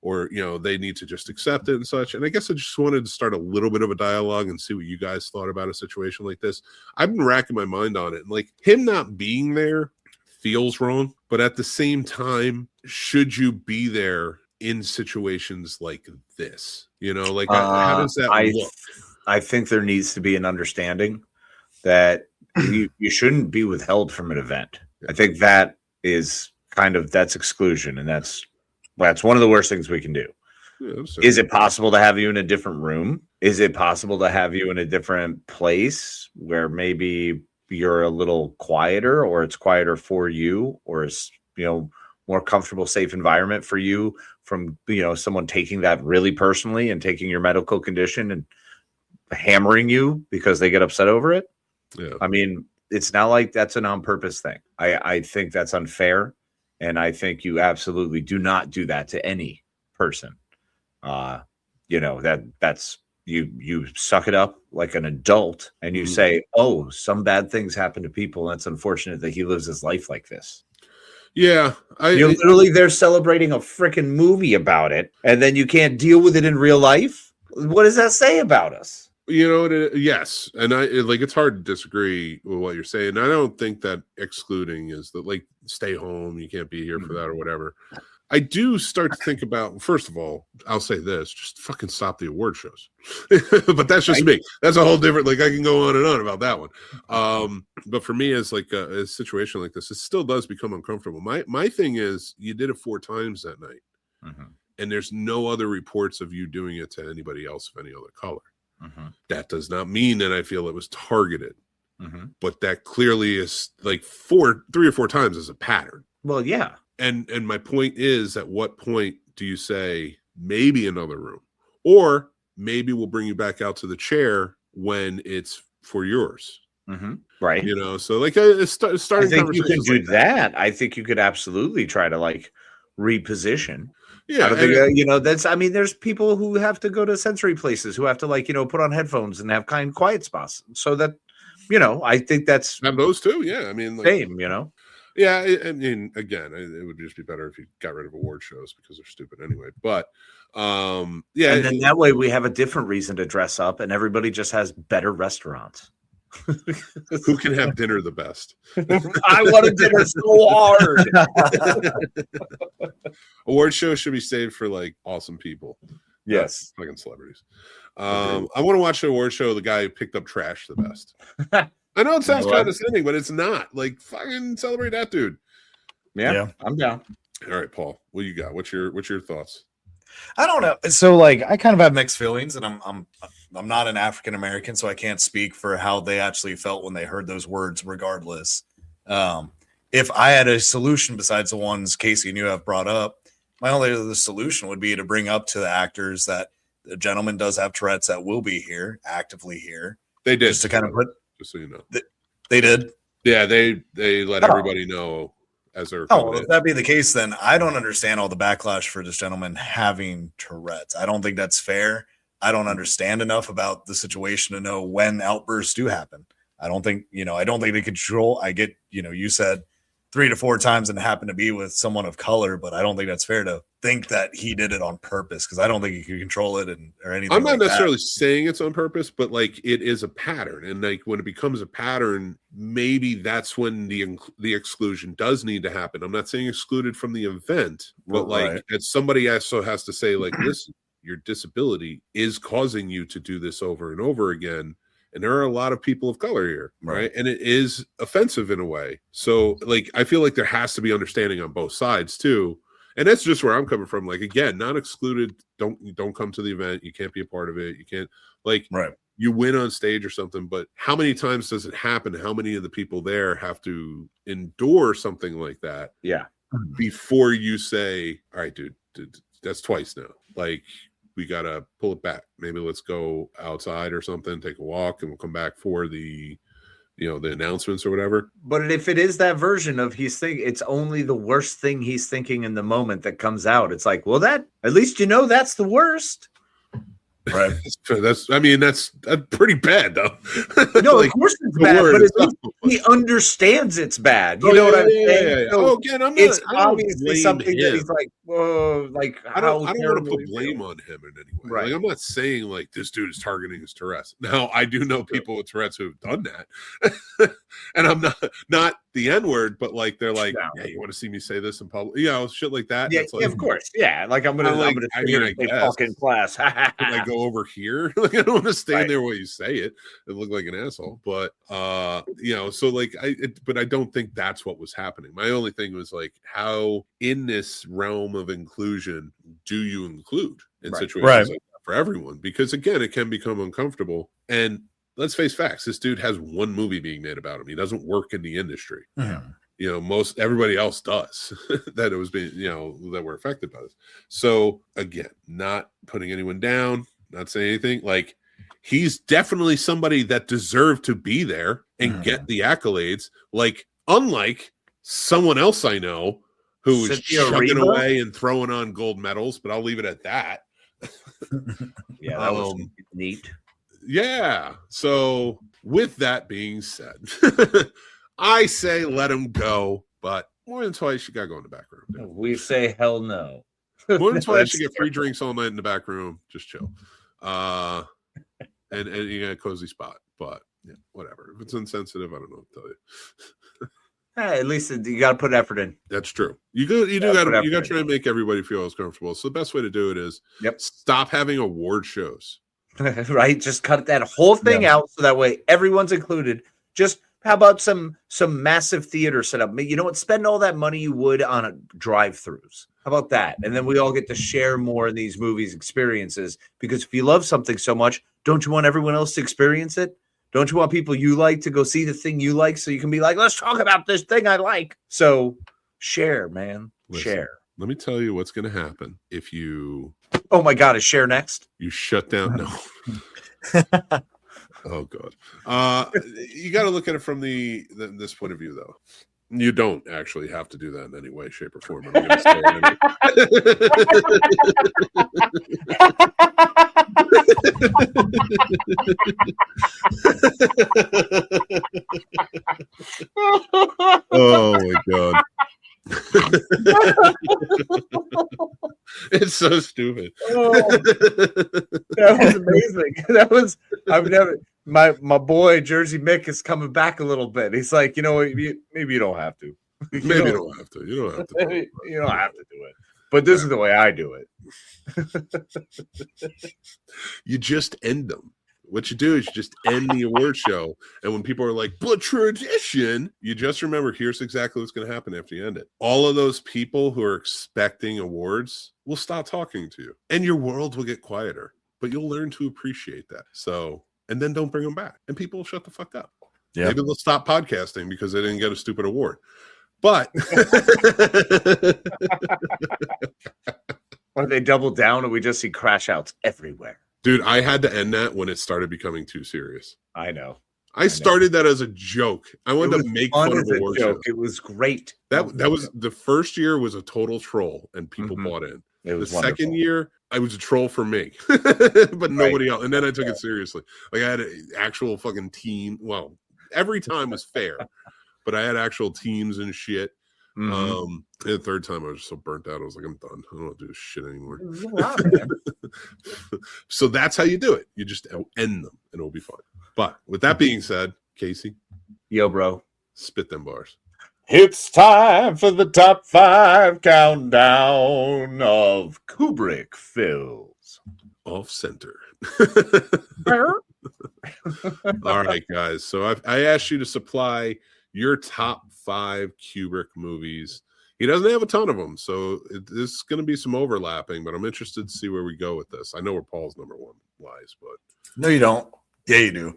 or they need to just accept it and such. And I guess I just wanted to start a little bit of a dialogue and see what you guys thought about a situation like this. I've been racking my mind on it. And like, him not being there feels wrong, but at the same time, should you be there in situations like this? How does that look? I think there needs to be an understanding that you shouldn't be withheld from an event. I think that is that's exclusion, and that's one of the worst things we can do. Yeah, is it possible to have you in a different room? Is it possible to have you in a different place where maybe you're a little quieter, or it's quieter for you, or it's, more comfortable, safe environment for you from, someone taking that really personally and taking your medical condition and hammering you because they get upset over it? Yeah. I mean, it's not like that's an on-purpose thing. I think that's unfair. And I think you absolutely do not do that to any person. That's you suck it up like an adult and you say, oh, some bad things happen to people. And it's unfortunate that he lives his life like this. Yeah. Literally they're celebrating a freaking movie about it, and then you can't deal with it in real life. What does that say about us? Yes. And it's hard to disagree with what you're saying. I don't think that excluding is that, like, stay home, you can't be here for that or whatever. I do start to think about, first of all, I'll say this, just fucking stop the award shows. But that's just me. That's a whole different, like, I can go on and on about that one. But for me, as like a situation like this, it still does become uncomfortable. My thing is, you did it 4 times that night, and there's no other reports of you doing it to anybody else of any other color. That does not mean that I feel it was targeted, but that clearly is like 3 or 4 times is a pattern. Well, yeah. And my point is, at what point do you say maybe another room, or maybe we'll bring you back out to the chair when it's for yours? Right. So like starting. I think you could do that. I think you could absolutely try to like reposition. Yeah, I don't think, there's people who have to go to sensory places who have to put on headphones and have kind of quiet spots. So that, I think that's have those too. Yeah. I mean, same, Yeah. I mean, again, it would just be better if you got rid of award shows because they're stupid anyway. But yeah. And then that way we have a different reason to dress up, and everybody just has better restaurants. Who can have dinner the best? I want a dinner so hard. Award shows should be saved for like awesome people. Yes, fucking celebrities. I want to watch the award show. The guy who picked up trash the best. I know it sounds condescending, but it's not. Like, fucking celebrate that dude. Yeah, I'm down. All right, Paul, what you got? What's your thoughts? I don't know. So like, I kind of have mixed feelings, and I'm not an African American, so I can't speak for how they actually felt when they heard those words. Regardless, if I had a solution besides the ones Casey and you have brought up, my only other solution would be to bring up to the actors that the gentleman does have Tourette's that will be here, actively here. They did. Just to kind of Just so you know. They did. Yeah, they let everybody know as they're Oh, coming well, in. if that be the case, then I don't understand all the backlash for this gentleman having Tourette's. I don't think that's fair. I don't understand enough about the situation to know when outbursts do happen. I don't think they control. I get, you said 3 to 4 times and happened to be with someone of color, but I don't think that's fair to think that he did it on purpose, because I don't think he could control it or anything. I'm not like necessarily that. saying it's on purpose, but like it is a pattern, and like when it becomes a pattern, maybe that's when the exclusion does need to happen. I'm not saying excluded from the event, but like as somebody also has to say, like, listen, your disability is causing you to do this over and over again. And there are a lot of people of color here, right? And it is offensive in a way. So like, I feel like there has to be understanding on both sides too. And that's just where I'm coming from. Like, again, not excluded. Don't come to the event. You can't be a part of it. You can't, like, you win on stage or something. But how many times does it happen? How many of the people there have to endure something like that? Yeah. Before you say, all right, dude, that's twice now. Like, we got to pull it back. Maybe let's go outside or something, take a walk, and we'll come back for the announcements or whatever. But if it is that version of it's only the worst thing he's thinking in the moment that comes out. It's like, well, that at least that's the worst. Right. That's pretty bad though. No, like, of course it's bad, but at least he understands it's bad. You know what I'm saying? Yeah. So again, it's obviously something that he's like, whoa, like I don't want to put blame on him in any way. Right. Like, I'm not saying like this dude is targeting his Tourette's. Now, I do know people with Tourette's who have done that. And I'm not the N-word, but like they're like, yeah, you want to see me say this in public? Shit like that. Yeah, like, of course. Yeah. Like I'm gonna talk in class. Can I go over here? Like, I don't want to stand there while you say it and look like an asshole. But so like but I don't think that's what was happening. My only thing was like, how in this realm of inclusion do you include in situations like that for everyone? Because again, it can become uncomfortable. And let's face facts, this dude has one movie being made about him. He doesn't work in the industry. Most everybody else does that it was being, that were affected by this. So again, not putting anyone down, not saying anything. Like, he's definitely somebody that deserved to be there and get the accolades. Like, unlike someone else I know who is chugging away and throwing on gold medals, but I'll leave it at that. Yeah, that was neat. Yeah. So with that being said, I say let him go, but more than twice you gotta go in the back room. Dude. We say hell no. More than twice you get free drinks all night in the back room. Just chill. And you got a cozy spot. But yeah, whatever. If it's insensitive, I don't know what to tell you. Hey, at least you got to put effort in. That's true. You got to try and make everybody feel as comfortable. So the best way to do it is stop having award shows. Right? Just cut that whole thing out so that way everyone's included. Just how about some massive theater setup? You know what? Spend all that money you would on drive-throughs. How about that? And then we all get to share more in these movies experiences, because if you love something so much, don't you want everyone else to experience it? Don't you want people you like to go see the thing you like so you can be like, let's talk about this thing I like? So share, man. Share. Let me tell you what's going to happen if you... Oh, my God. Is share next? You shut down? No. Oh, God. You got to look at it from this point of view, though. You don't actually have to do that in any way, shape, or form. I'm gonna say oh my God. It's so stupid. That was amazing. My boy Jersey Mick is coming back a little bit. He's like, maybe you don't have to. Maybe you don't have to. You don't have to. You don't have to do it. But this is the way I do it. You just end them. What you do is you just end the award show. And when people are like, but tradition, you just remember, here's exactly what's going to happen after you end it. All of those people who are expecting awards will stop talking to you. And your world will get quieter. But you'll learn to appreciate that. So, and then don't bring them back. And people will shut the fuck up. Yeah. Maybe they'll stop podcasting because they didn't get a stupid award. But or they double down and we just see crash outs everywhere. Dude, I had to end that when it started becoming too serious. I know. I started that as a joke. I wanted to make fun of award shows. It was great. That was the first year was a total troll, and people bought in. The second year, I was a troll for me, but nobody else. And then I took it seriously. Like I had an actual fucking team. Well, every time was fair, but I had actual teams and shit. And the third time I was just so burnt out. I was like, I'm done. I don't want to do this shit anymore. So that's how you do it. You just end them and it'll be fun. But with that being said, Casey. Yo, bro. Spit them bars. It's time for the top 5 countdown of Kubrick films. Off center. All right, guys. So I asked you to supply your top 5 Kubrick movies. He doesn't have a ton of them, so there's going to be some overlapping, but I'm interested to see where we go with this. I know where Paul's number 1 lies, but... No, you don't. Yeah, you do.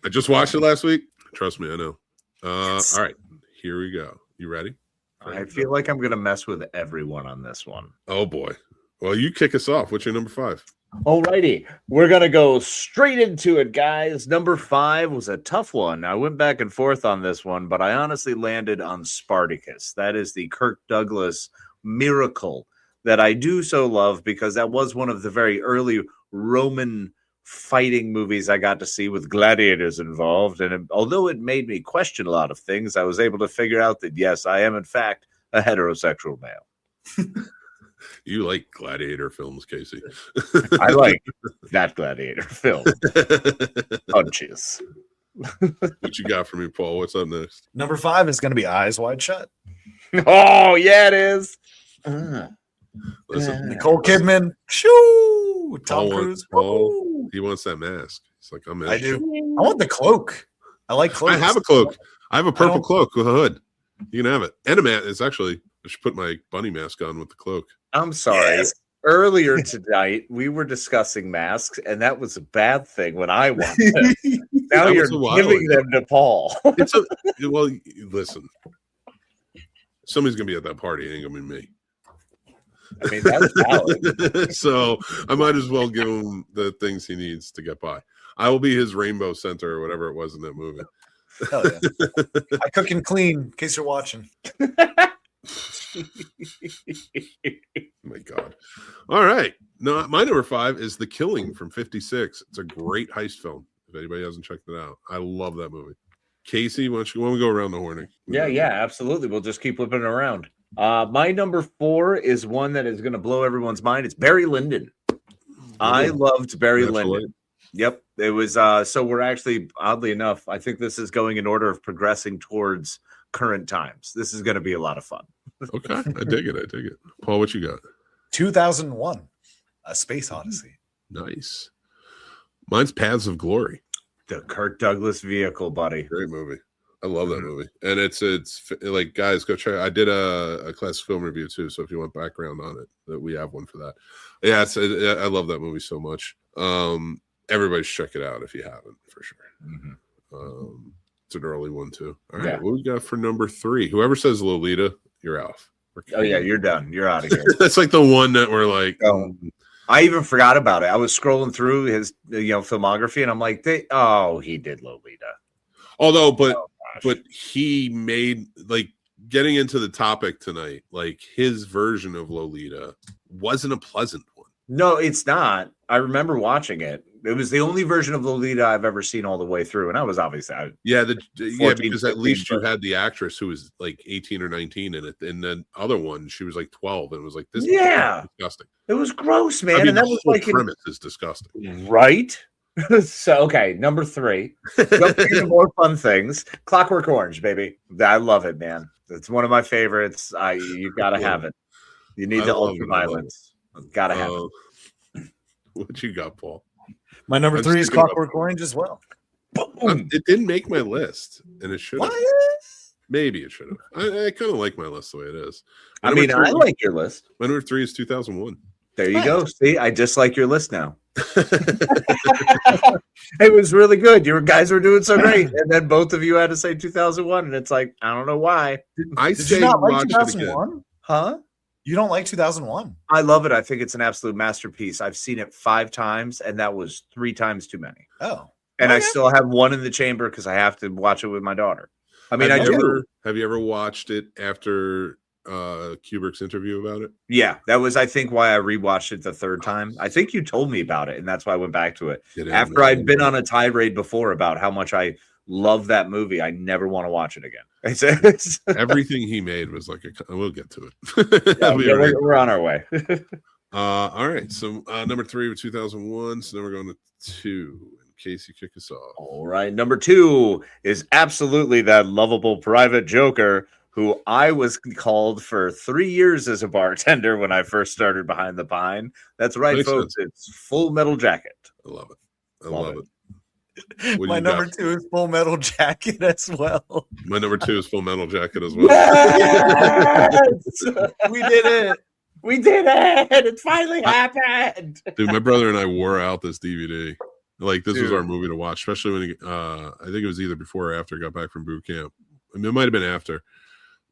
I just watched it last week. Trust me, I know. Yes. All right, here we go. You ready? I feel like I'm going to mess with everyone on this one. Oh, boy. Well, you kick us off. What's your number 5? Alrighty, we're going to go straight into it, guys. Number 5 was a tough one. I went back and forth on this one, but I honestly landed on Spartacus. That is the Kirk Douglas miracle that I do so love because that was one of the very early Roman fighting movies I got to see with gladiators involved. And although it made me question a lot of things, I was able to figure out that, yes, I am, in fact, a heterosexual male. You like gladiator films, Casey. I like that gladiator film. Punches. What you got for me, Paul? What's up next? Number 5 is going to be Eyes Wide Shut. Oh, yeah, it is. Listen, Nicole Kidman. Shoo! Tom Cruise. Paul, he wants that mask. He's like, I'm in. I do. I want the cloak. I like cloaks. I have a cloak. I have a purple cloak with a hood. You can have it. And a mask. It's actually, I should put my bunny mask on with the cloak. I'm sorry. Yes. Earlier tonight, we were discussing masks, and that was a bad thing when I wanted them. Now you're giving them to Paul. Well, listen. Somebody's going to be at that party. It ain't going to be me. I mean, that's valid. So I might as well give him the things he needs to get by. I will be his rainbow center or whatever it was in that movie. Hell yeah. I cook and clean in case you're watching. My God. All right. No, my number 5 is The Killing from 1956. It's a great heist film. If anybody hasn't checked it out, I love that movie. Casey, why don't we go around the horn? Yeah, absolutely. We'll just keep flipping it around. My number 4 is one that is going to blow everyone's mind. It's Barry Lyndon. I loved Barry Lyndon. Yep. It was so we're actually, oddly enough, I think this is going in order of progressing towards current times. This is going to be a lot of fun. Okay. I dig it. Paul, what you got? 2001, A Space Odyssey. Nice. Mine's Paths of Glory. The Kirk Douglas vehicle, buddy. Great movie. I love that movie. And it's like, guys, go check. I did a classic film review too. So if you want background on it, that we have one for that. Yeah, I love that movie so much. Everybody should check it out if you haven't, for sure. It's an early one too. All right, what we got for number 3? Whoever says Lolita, you're off. Oh yeah, you're done. You're out of here. That's like the one that we're like. I even forgot about it. I was scrolling through his filmography, and I'm like, he did Lolita. Although, but he made, like, getting into the topic tonight, like his version of Lolita wasn't a pleasant one. No, it's not. I remember watching it. It was the only version of Lolita I've ever seen all the way through, and I was obviously 14, because at least you had the actress who was like 18 or 19 in it, and then other one she was like 12, and it was like this. Yeah, is disgusting. It was gross, man. I mean, and that the was whole like premise is disgusting, right? So okay, number 3. More fun things. Clockwork Orange, baby. I love it, man. It's one of my favorites. You gotta have it. You need the ultra violence. Gotta have it. What you got, Paul? My number 3 is Clockwork Orange as well. It didn't make my list, and it should have. Maybe it should have. I kind of like my list the way it is. I mean, I like your list. My number 3 is 2001. There you go. See, I just like your list now. It was really good. You guys were doing so great, and then both of you had to say 2001, and it's like, I don't know why. Did you not like 2001? Huh? You don't like 2001? I love it. I think it's an absolute masterpiece. I've seen it 5 times, and that was 3 times too many. Oh, And I still have one in the chamber because I have to watch it with my daughter. I mean, have you ever watched it after Kubrick's interview about it? Yeah, that was, I think, why I rewatched it the third time. I think you told me about it, and that's why I went back to it. After I'd been on a tirade before about how much I love that movie, I never want to watch it again. Everything he made was like we'll get to it. Yeah, we're on our way. All right, so number 3 was 2001. So then we're going to 2. In case you kick us off. All right, number 2 is absolutely that lovable private joker who I was called for 3 years as a bartender when I first started Behind the Pine. That's right, Makes folks. Sense. It's Full Metal Jacket. I love it. I love it. My number 2 is Full Metal Jacket as well. My number 2 is Full Metal Jacket as well. Yes! We did it. We did it. It finally happened. Dude, my brother and I wore out this DVD. Like, this was our movie to watch, especially when I think it was either before or after I got back from boot camp. I mean, it might have been after,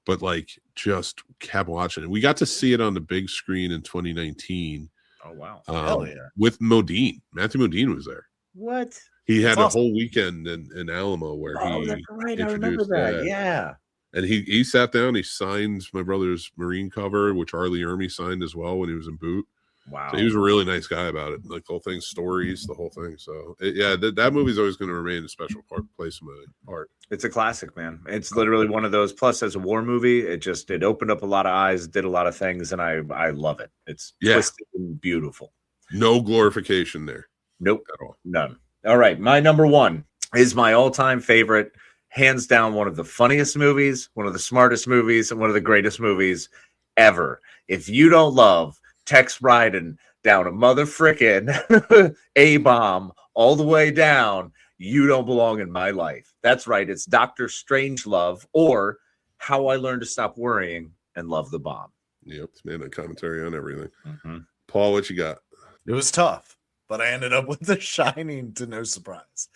but like, just kept watching it. We got to see it on the big screen in 2019. Oh, wow. Hell yeah. With Modine. Matthew Modine was there. What? He had a whole weekend in Alamo where he that's right. introduced I remember that. that. Yeah. And he sat down, he signed my brother's Marine cover, which Arlie Ermy signed as well when he was in boot. Wow. So he was a really nice guy about it. Like, the whole thing, stories, the whole thing. So that movie's always going to remain a special place in my heart. It's a classic, man. It's literally one of those. Plus, as a war movie, it opened up a lot of eyes, did a lot of things, and I love it. It's twisted and beautiful. No glorification there. Nope, at all. None. All right, my number 1 is my all-time favorite, hands down, one of the funniest movies, one of the smartest movies, and one of the greatest movies ever. If you don't love Tex riding down a mother frickin' A-bomb all the way down, you don't belong in my life. That's right. It's Dr. Strangelove, or How I Learned to Stop Worrying and Love the Bomb. Yep, man, a commentary on everything. Mm-hmm. Paul, what you got? It was tough, but I ended up with The Shining, to no surprise.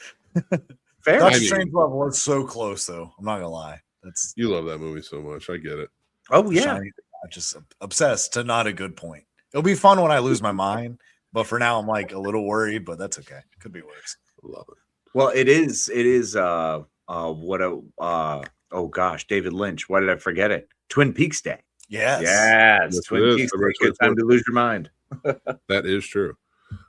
Fair. Dr. Strangelove was so close, though. I'm not gonna lie. You love that movie so much. I get it. Oh yeah, Shining, I'm just obsessed to not a good point. It'll be fun when I lose my mind, but for now I'm like a little worried, but that's okay. Could be worse. Love it. Well, it is oh gosh, David Lynch. Why did I forget it? Twin Peaks Day. Yes. Twin Peaks Day. Good time to lose your mind. That is true.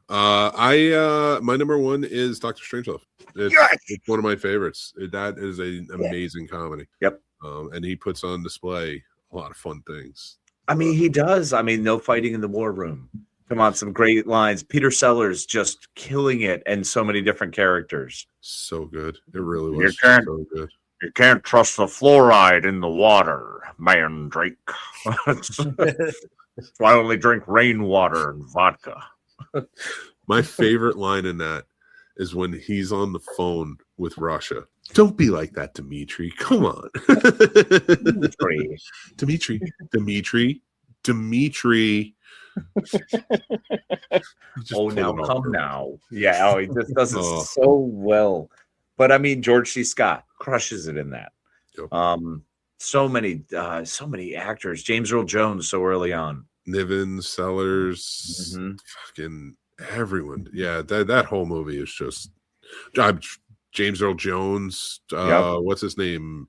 My number 1 is Dr. Strangelove. It's one of my favorites. That is an amazing comedy. Yep. And he puts on display a lot of fun things. I mean, he does. I mean, no fighting in the war room. Come on, some great lines. Peter Sellers just killing it, and so many different characters. So good. It really was so good. You can't trust the fluoride in the water, man, Drake. So I only drink rainwater and vodka. My favorite line in that is when he's on the phone with Russia. Don't be like that, Dimitri. Come on. Dimitri. Oh, now come now. Yeah, he just does it so well. But I mean, George C. Scott crushes it in that. Yep. So many actors. James Earl Jones so early on. Niven, Sellers, fucking everyone. Yeah, that whole movie is just James Earl Jones. What's his name?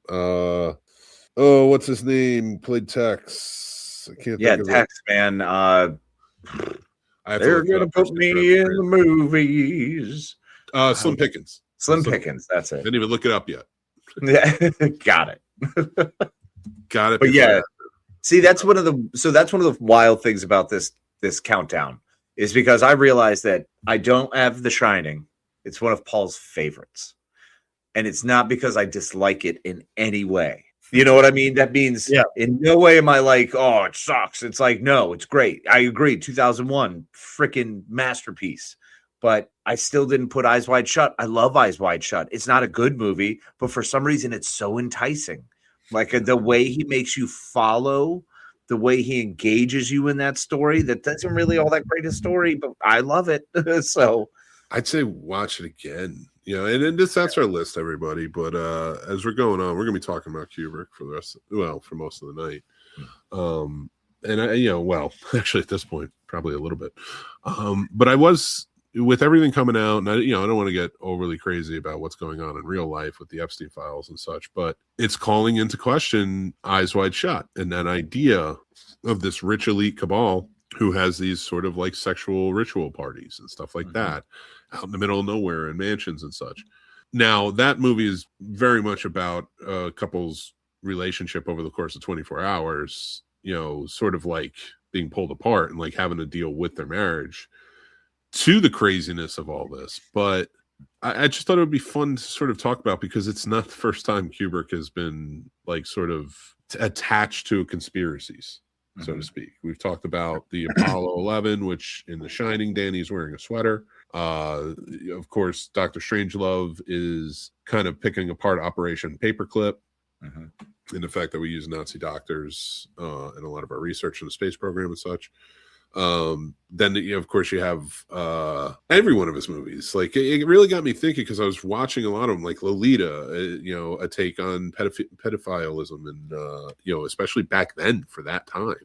What's his name? Played Tex. I can't think of Tex, man. They're gonna put me in the movies. Slim Pickens. Slim Pickens, that's it. Didn't even look it up yet. Yeah, got it. Got it. But yeah, see, that's one of the wild things about this countdown is because I realized that I don't have The Shining. It's one of Paul's favorites, and it's not because I dislike it in any way. You know what I mean? That means in no way am I like, oh, it sucks. It's like, no, it's great. I agree. 2001, freaking masterpiece. But I still didn't put Eyes Wide Shut. I love Eyes Wide Shut. It's not a good movie, but for some reason it's so enticing. Like the way he makes you follow, the way he engages you in that story, that isn't really all that great a story, but I love it. So I'd say watch it again. You know, and that's our list, everybody. But as we're going on, we're gonna be talking about Kubrick for the rest for most of the night. And actually at this point, probably a little bit. But I was with everything coming out, and I don't want to get overly crazy about what's going on in real life with the Epstein files and such, but it's calling into question Eyes Wide Shut and that idea of this rich elite cabal who has these sort of like sexual ritual parties and stuff like that out in the middle of nowhere in mansions and such. Now, that movie is very much about a couple's relationship over the course of 24 hours, sort of like being pulled apart and like having to deal with their marriage to the craziness of all this. But I just thought it would be fun to sort of talk about, because it's not the first time Kubrick has been like sort of attached to conspiracies, so to speak. We've talked about the Apollo 11, which in The Shining, Danny's wearing a sweater. Of course, Dr. Strangelove is kind of picking apart Operation Paperclip, and the fact that we use Nazi doctors in a lot of our research in the space program and such. Then of course you have every one of his movies. Like it really got me thinking, because I was watching a lot of them, like Lolita, a take on pedophilism, and especially back then for that time.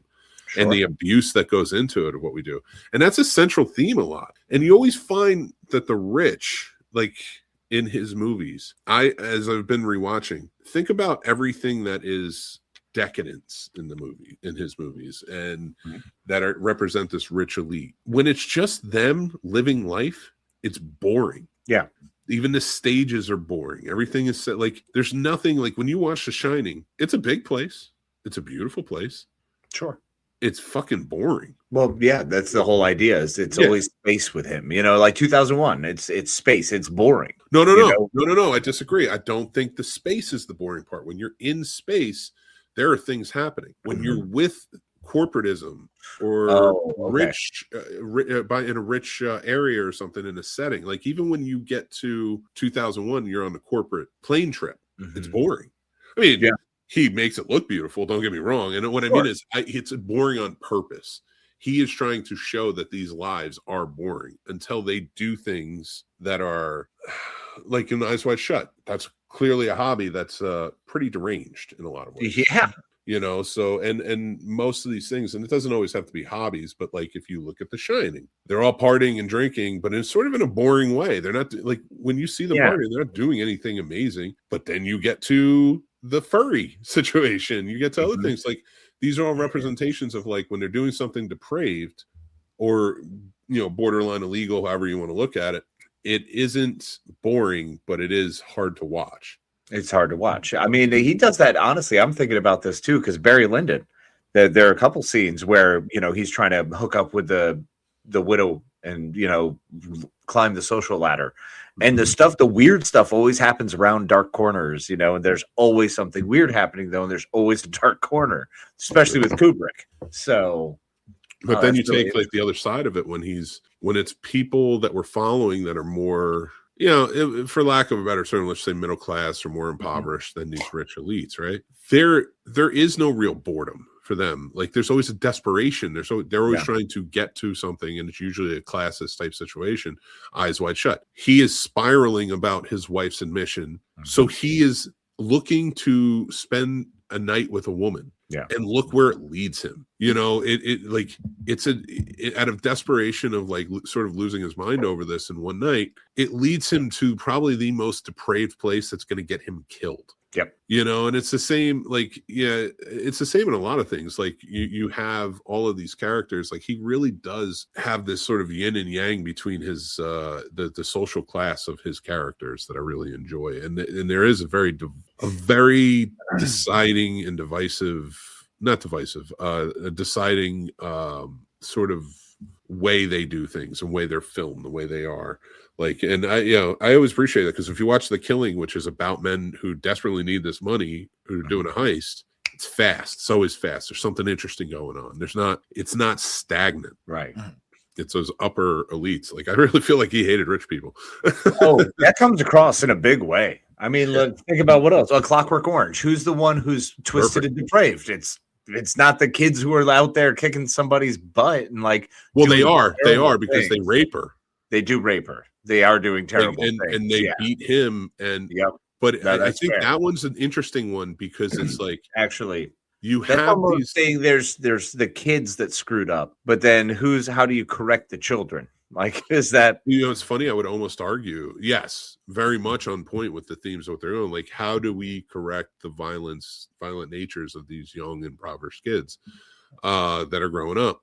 Sure. And the abuse that goes into it of what we do. And that's a central theme a lot. And you always find that the rich, like in his movies, as I've been rewatching, think about everything that is decadence in his movies, and that represent this rich elite. When it's just them living life, it's boring. Yeah. Even the stages are boring. Everything is set, like there's nothing, like when you watch The Shining, it's a big place. It's a beautiful place. Sure. It's fucking boring. Well, yeah, that's the whole idea. Is it's always space with him. Like 2001. It's space. It's boring. No. I disagree. I don't think the space is the boring part. When you're in space, there are things happening. When you're with corporatism or rich in a rich area or something in a setting, like even when you get to 2001, you're on the corporate plane trip. It's boring. I mean, he makes it look beautiful. Don't get me wrong. And what I mean is, it's boring on purpose. He is trying to show that these lives are boring until they do things that are like in Eyes Wide Shut. That's clearly a hobby that's pretty deranged in a lot of ways. Yeah. So and most of these things, and it doesn't always have to be hobbies, but like if you look at The Shining, they're all partying and drinking, but it's sort of in a boring way. They're not like, when you see them partying, they're not doing anything amazing. But then you get to the furry situation, you get to other things. Like these are all representations of like when they're doing something depraved or borderline illegal, however you want to look at it. It isn't boring, but it is hard to watch. It's hard to watch. I mean, he does that. Honestly, I'm thinking about this too, because Barry Lyndon, there are a couple scenes where he's trying to hook up with the widow and climb the social ladder, and the weird stuff always happens around dark corners. And there's always something weird happening though, and there's always a dark corner, especially with Kubrick. So. But then you take like the other side of it when it's people that we're following that are more, for lack of a better term, let's say middle class or more impoverished than these rich elites, right? There is no real boredom for them. Like there's always a desperation. They're always trying to get to something, and it's usually a classist type situation. Eyes Wide Shut. He is spiraling about his wife's admission, so he is looking to spend a night with a woman. Yeah, and look where it leads him. It's out of desperation of like sort of losing his mind over this in one night, it leads him to probably the most depraved place that's going to get him killed. Yep. And it's the same, it's the same in a lot of things. Like you have all of these characters, like he really does have this sort of yin and yang between his the social class of his characters that I really enjoy. And there is a very deciding and deciding sort of way they do things and way they're filmed, the way they are. Like, and I always appreciate that, because if you watch The Killing, which is about men who desperately need this money, who are doing a heist, it's fast. So is fast. There's something interesting going on. It's not stagnant. Right. It's those upper elites. Like, I really feel like he hated rich people. That comes across in a big way. I mean, look, think about what else. A Clockwork Orange. Who's the one who's twisted and depraved? It's not the kids who are out there kicking somebody's butt and like. Well, they are because they rape her. They do rape her. They are doing terrible things. And they beat him. And but I think that one's an interesting one, because it's like actually you have these saying there's the kids that screwed up, but then how do you correct the children? Like, is that it's funny? I would almost argue, yes, very much on point with the themes of what they're doing. Like, how do we correct the violent natures of these young impoverished kids that are growing up?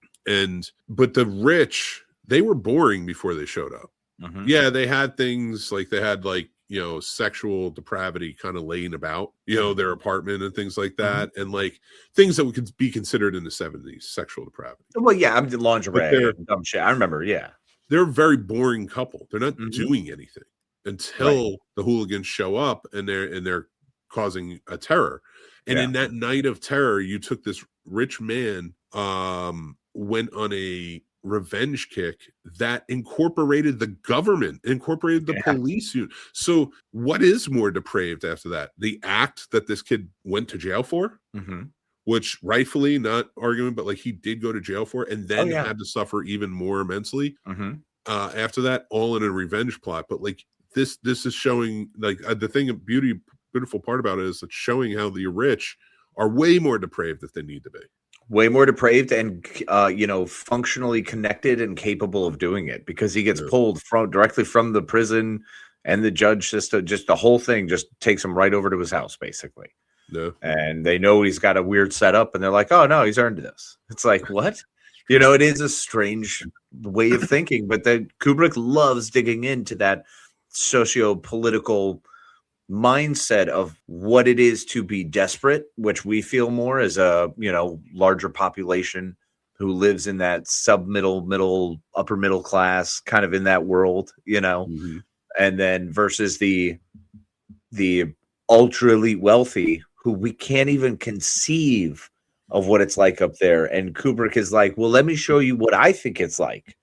But the rich, they were boring before they showed up. Mhm. Yeah, they had things like sexual depravity kind of laying about, their apartment and things like that, and like things that could be considered in the 70s sexual depravity. Well, yeah, I'm lingerie and dumb shit. I remember, yeah. They're a very boring couple. They're not doing anything until the hooligans show up and they're causing a terror. And in that night of terror, you took this rich man, went on a revenge kick that incorporated the government, incorporated the police unit. So what is more depraved after that? The act that this kid went to jail for, which rightfully, not argument, but like he did go to jail for, and then had to suffer even more immensely after that, all in a revenge plot. But like this is showing, like, the thing of beautiful part about it is it's showing how the rich are way more depraved if they need to be. Way more depraved and functionally connected and capable of doing it, because he gets pulled directly from the prison, and the judge system, just the whole thing just takes him right over to his house, basically. Yeah. And they know he's got a weird setup, and they're like, oh no, he's earned this. It's like, what? It is a strange way of thinking, but then Kubrick loves digging into that socio-political mindset of what it is to be desperate, which we feel more as a larger population who lives in that middle upper middle class, kind of in that world, and then versus the ultra elite wealthy who we can't even conceive of what it's like up there. And Kubrick is like, well, let me show you what I think it's like.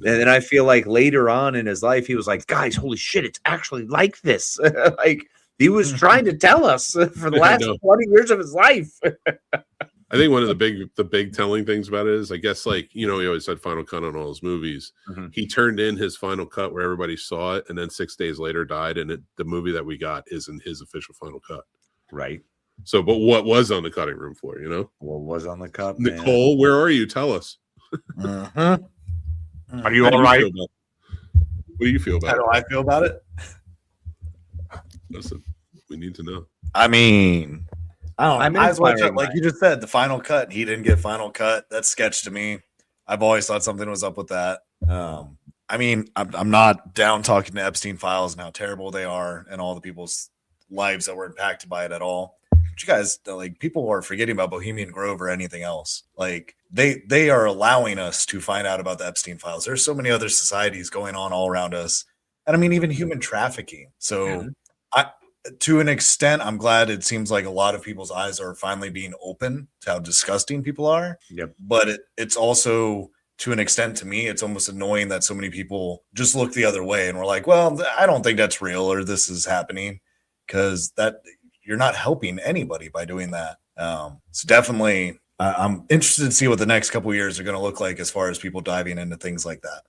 And then I feel like later on in his life, he was like, guys, holy shit, it's actually like this. Like, he was trying to tell us for the last 20 years of his life. I think one of the big telling things about it is, I guess, like, he always said final cut on all his movies. He turned in his final cut where everybody saw it, and then 6 days later died. And the movie that we got isn't his official final cut. Right. So, but what was on the cutting room floor, What was on the cut? Nicole, where are you? Tell us. Are you all right? What do you feel about How do I feel about it? Listen, we need to know. I mean, I don't know. Eyes wide shut, Like you just said, the final cut. He didn't get final cut. That's sketch to me. I've always thought something was up with that. I mean, I'm not down talking to Epstein files and how terrible they are and all the people's lives that were impacted by it at all. But you guys, like, people are forgetting about Bohemian Grove or anything else. Like, they are allowing us to find out about the Epstein files. There's so many other societies going on all around us. And I mean, even human trafficking. So to an extent, I'm glad it seems like a lot of people's eyes are finally being open to how disgusting people are. Yep. But it's also, to an extent, to me, it's almost annoying that so many people just look the other way and we're like, well, I don't think that's real or this is happening, because that you're not helping anybody by doing that. So definitely, I'm interested to see what the next couple of years are going to look like as far as people diving into things like that.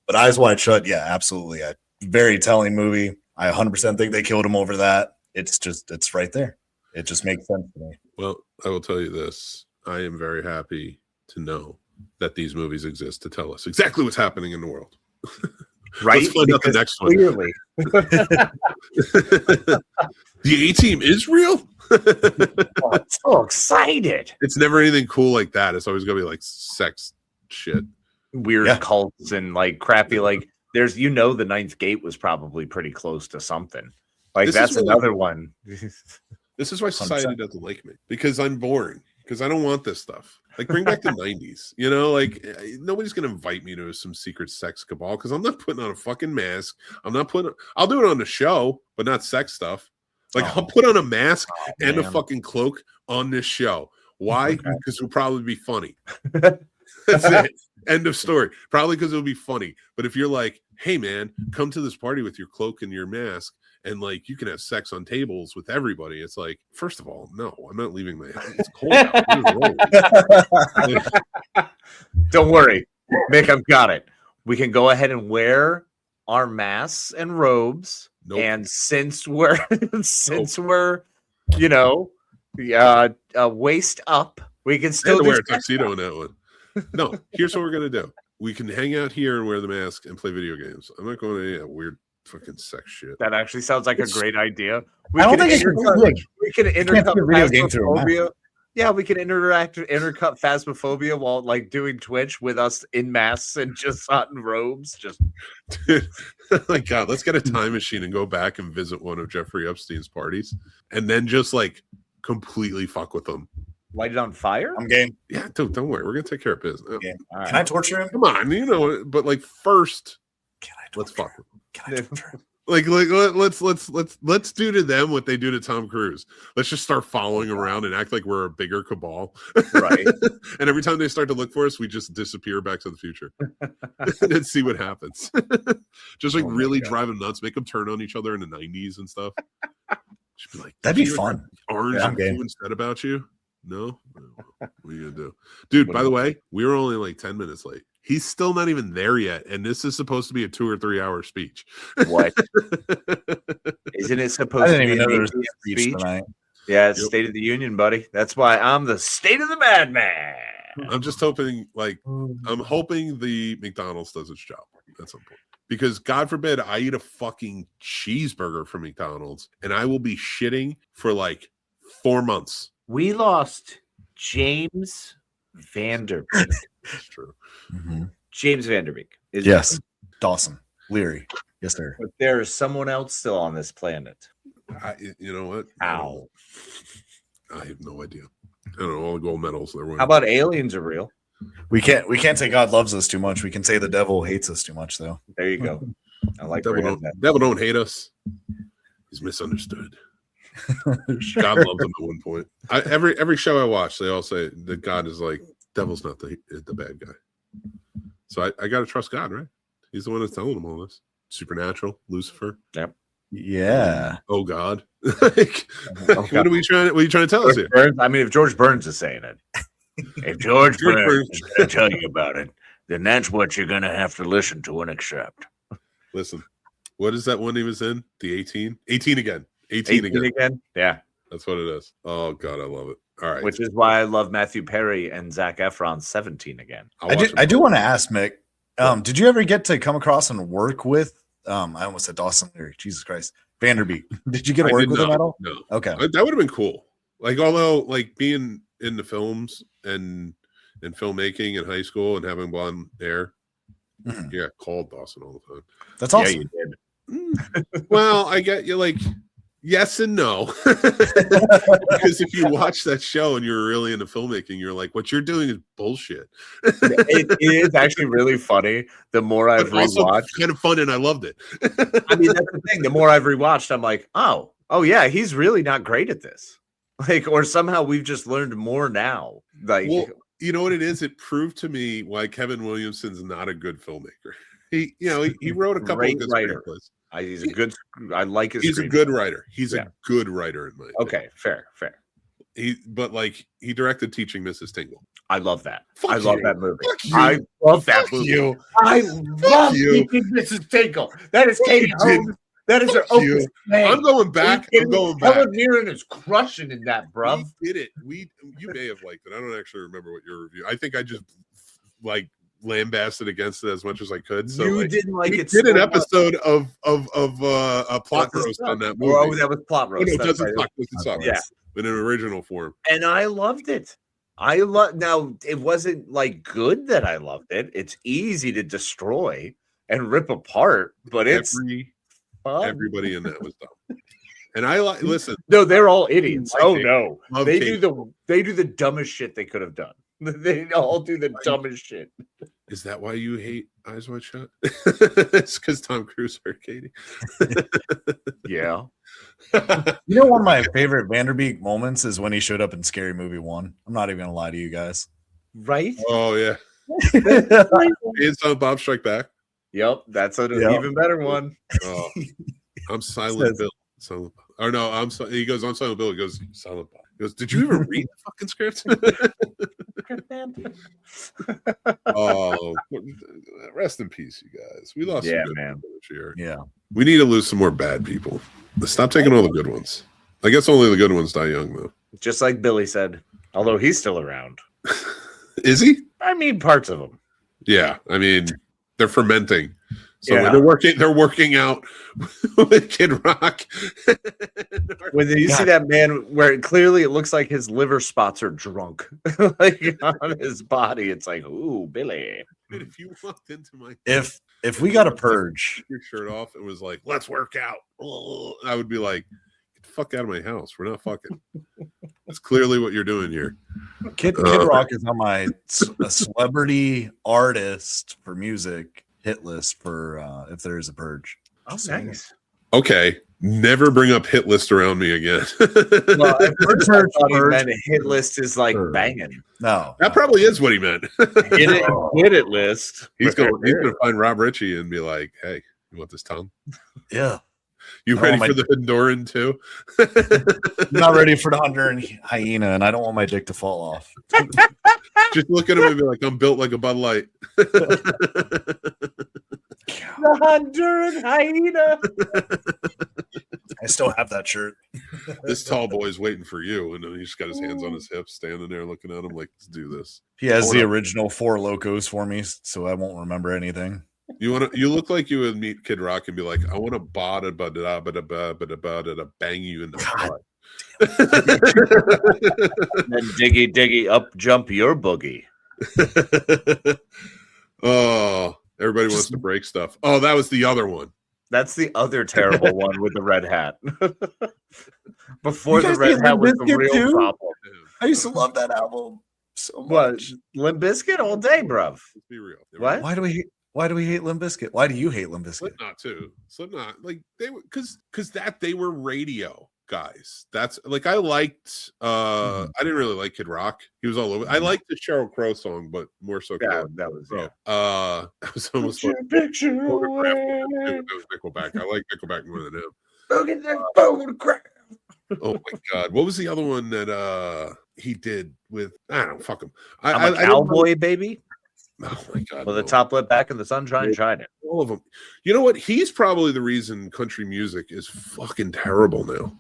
But Eyes Wide Shut, yeah, absolutely. A very telling movie. I 100% think they killed him over that. It's right there. It just makes sense to me. Well, I will tell you this. I am very happy to know that these movies exist to tell us exactly what's happening in the world. Right? Let's find out the next one. Clearly. The A-Team is real? Oh, I'm so excited. It's never anything cool like that. It's always going to be like sex shit. Weird cults and like crappy, like there's, the Ninth Gate was probably pretty close to something. Like that's another one. This is why society doesn't like me, because I'm boring, because I don't want this stuff. Like, bring back the 90s, like nobody's going to invite me to some secret sex cabal, because I'm not putting on a fucking mask. I'll do it on the show, but not sex stuff. Like, I'll put on a mask and a fucking cloak on this show. Why? Because it'll probably be funny. That's it. End of story. Probably because it'll be funny. But if you're like, hey man, come to this party with your cloak and your mask, and like you can have sex on tables with everybody, it's like, first of all, no, I'm not leaving my house. It's cold out. Don't worry, Mick, I've got it. We can go ahead and wear our masks and robes. Nope. And since we're waist up, we can still wear a tuxedo in that one. No, here's what we're gonna do. we can hang out here and wear the mask and play video games. I'm not going to any of that weird fucking sex shit. That actually sounds like a great idea. I don't think we can intercut video game through a phasmophobia. Yeah, we can intercut phasmophobia while like doing Twitch with us in masks and just hot in robes. Just like God, let's get a time machine and go back and visit one of Jeffrey Epstein's parties, and then just like completely fuck with them. Light it on fire. I'm game. Yeah, don't worry, we're gonna take care of business. Yeah. Right. Can I torture him? Come on, you know, but like first, let's fuck with them. Can I torture him? Like let's do to them what they do to Tom Cruise. Let's just start following around and act like we're a bigger cabal, Right? And every time they start to look for us, we just disappear back to the future and see what happens. Just like really drive them nuts, make them turn on each other in the 90s and stuff. Just be like, that'd be fun. Orange Yeah, and blue said about you. No, what are you gonna do, dude? By the way, we were only like 10 minutes late. He's still not even there yet, and this is supposed to be a 2 or 3 hour speech. What? Isn't it supposed I to didn't be even know an there was 8 a speech speech? tonight. Yeah, it's State of the Union, buddy. That's why I'm the State of the Madman. I'm just hoping, like, I'm hoping the McDonald's does its job at some point. Because God forbid I eat a fucking cheeseburger from McDonald's and I will be shitting for like 4 months. We lost James Vanderbeek. That's true. Mm-hmm. James Vanderbeek. Is Yes. Dawson. Leary. Yes, sir. But there is someone else still on this planet. You know what? Ow. I have no idea. I don't know all the gold medals they're winning. How about aliens are real? We can't say God loves us too much. We can say the devil hates us too much, though. There you go. I like devil that. don't hate us. He's misunderstood. God loved him at one point. Every show I watch, they all say that God is like, devil's not the bad guy. So I gotta trust God, right? He's the one that's telling them all this. Supernatural, Lucifer. Yep. Yeah. Oh God. Like, what are you trying to tell us here? Burns, I mean, if George Burns is saying it, if George Burns is going to tell you about it, then that's what you're going to have to listen to and accept. Listen, what is that one he was in? The 18? 18 again. 18 again. Yeah. That's what it is. Oh God, I love it. All right. Which is why I love Matthew Perry and Zac Efron 17 again. I do want to ask Mick, did you ever get to come across and work with I almost said Dawson Leary, Jesus Christ, Vanderbeek? Did you get to work with him at all? No. Okay. That would have been cool. Like, although like being in the films and filmmaking in high school and having blonde hair, you got called Dawson all the time. That's awesome. Yeah, you did. Well, I get you, like, yes and no. Because if you watch that show and you're really into filmmaking, you're like, what you're doing is bullshit. It is actually really funny. The more I've rewatched, kind of fun, and I loved it. I mean, that's the thing. The more I've rewatched, I'm like, oh yeah, he's really not great at this. Like, or somehow we've just learned more now. Like, well, you know what it is? It proved to me why Kevin Williamson's not a good filmmaker. He wrote a couple of good screenplays. He's a good. I like his. He's a good writer. He's a good writer in my opinion. Okay, fair. But he directed Teaching Mrs. Tingle. I love that. Fuck I love you. that movie. Fuck you. I love that Fuck movie. you. I love you. Teaching Mrs. Tingle. That is Katie Holmes. That is her you. opus name. I'm going back. Helen Mirren is crushing in that, bruv. We did it. You may have liked it. I don't actually remember what your review. I think I just like lambasted against it as much as I could. So you didn't like we it. did so an much. episode of a plot roast on that movie. Oh, that was plot roast. No, it That's doesn't right. suck. Doesn't suck. Yeah. In an original form. And I loved it. Now it wasn't like good that I loved it. It's easy to destroy and rip apart, but it's fun. Everybody in that was dumb. And listen. No, they're all idiots. Like Oh it. no, Love they Kate. do the dumbest shit they could have done. They all do the dumbest shit. Is that why you hate Eyes Wide Shut? It's because Tom Cruise hurt Katie. Yeah. You know, one of my favorite Vanderbeek moments is when he showed up in Scary Movie 1. I'm not even gonna lie to you guys. Right? Oh yeah. It's on Bob Strike Back. Yep. That's an Yep. even better one. Oh, I'm Silent Bill. Silent. Or no, he goes on Silent Bill. He goes Silent Bob. He goes, did you even read the fucking script? Oh, rest in peace, you guys. We lost some good people this year. Yeah. We need to lose some more bad people. Stop taking all the good ones. I guess only the good ones die young, though. Just like Billy said, although he's still around. Is he? I mean, parts of him. Yeah, I mean, they're fermenting. So Yeah. when they're working out with Kid Rock. When you see that man where clearly it looks like his liver spots are drunk, like on his body, it's like, ooh, Billy. If you walked into my If we got a purge, your shirt off and was like, let's work out, I would be like, get the fuck out of my house. We're not fucking. That's clearly what you're doing here. Kid Rock is on my a celebrity artist for music hit list for if there is a purge. Oh, nice. Okay, never bring up hit list around me again. Well, at first I thought he meant a hit list is like banging. No, That probably is what he meant. Hit it list. He's gonna find Rob Ritchie and be like, "Hey, you want this tongue? Yeah. You I ready want for the Honduran too?" I'm not ready for the Honduran hyena, and I don't want my dick to fall off. Just look at him and be like, "I'm built like a Bud Light." The Honduran hyena. I still have that shirt. This tall boy's waiting for you, and then he's got his hands on his hips, standing there looking at him like, "Let's do this." He has the original Four Locos for me, so I won't remember anything. You look like you would meet Kid Rock and be like, "I want to bang you in the butt." Then diggy up jump your boogie. Oh, everybody wants to break stuff. Oh, that was the other one. That's the other terrible one with the red hat. Before You the guys red hate hat was Limp the Bizkit real too? problem. I used to love that album so What? much. Limp Bizkit all day, bruv. Let's be real. What? Why do we hate Limp Bizkit? Why do you hate Limp Bizkit? Slipknot too. Slipknot, like they were, because they were radio guys. That's like I liked. I didn't really like Kid Rock. He was all over. I liked the Sheryl Crow song, but more so. Yeah, that was That was almost like picture that was Nickelback. I like Nickelback more than him. Look at that photograph. Oh my god, what was the other one that he did with? I don't fuck him. I'm a cowboy, baby. Oh my god, With the no. top lip back in the sunshine shining. All of them. You know what? He's probably the reason country music is fucking terrible now.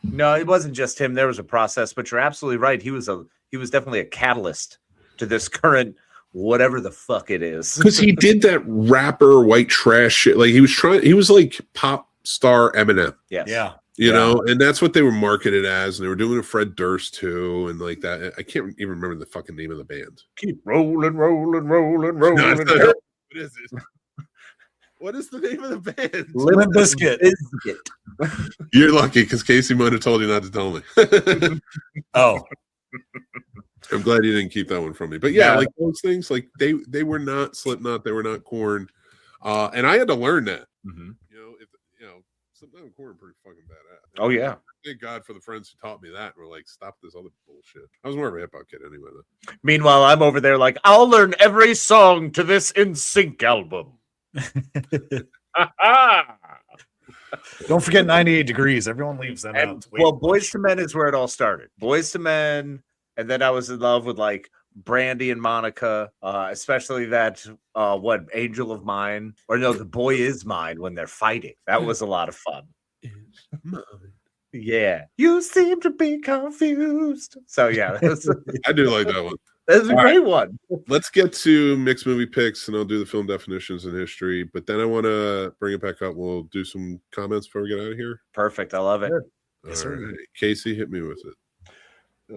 No, it wasn't just him. There was a process, but you're absolutely right. He was definitely a catalyst to this current whatever the fuck it is. Because he did that rapper white trash shit. Like he was like pop star Eminem. Yes. Yeah. You know, and that's what they were marketed as, and they were doing it Fred Durst too, and like that. I can't even remember the fucking name of the band. Keep rolling. No, it's not- what is it? What is the name of the band? Limp Bizkit. You're lucky because Casey might have told you not to tell me. Oh, I'm glad you didn't keep that one from me. But yeah, like those things, like they were not Slipknot, they were not Korn, and I had to learn that. Mm-hmm. Slipknot and Korn are pretty fucking badass. Oh yeah. Thank God for the friends who taught me that. And were like, stop this other bullshit. I was more of a hip hop kid anyway, though. Meanwhile, I'm over there like, I'll learn every song to this In Sync album. don't forget 98 Degrees. Everyone leaves them And, out. well, Boys to Men is where it all started. Boys to Men, and then I was in love with like Brandy and Monica, especially that Angel of Mine, or no, The Boy Is Mine when they're fighting. That was a lot of fun. Yeah, you seem to be confused. So yeah, I do like that one. that's a great one. Let's get to mixed movie picks, and I'll do the film definitions and history. But then I want to bring it back up. We'll do some comments before we get out of here. Perfect. I love it. All right. Casey, hit me with it.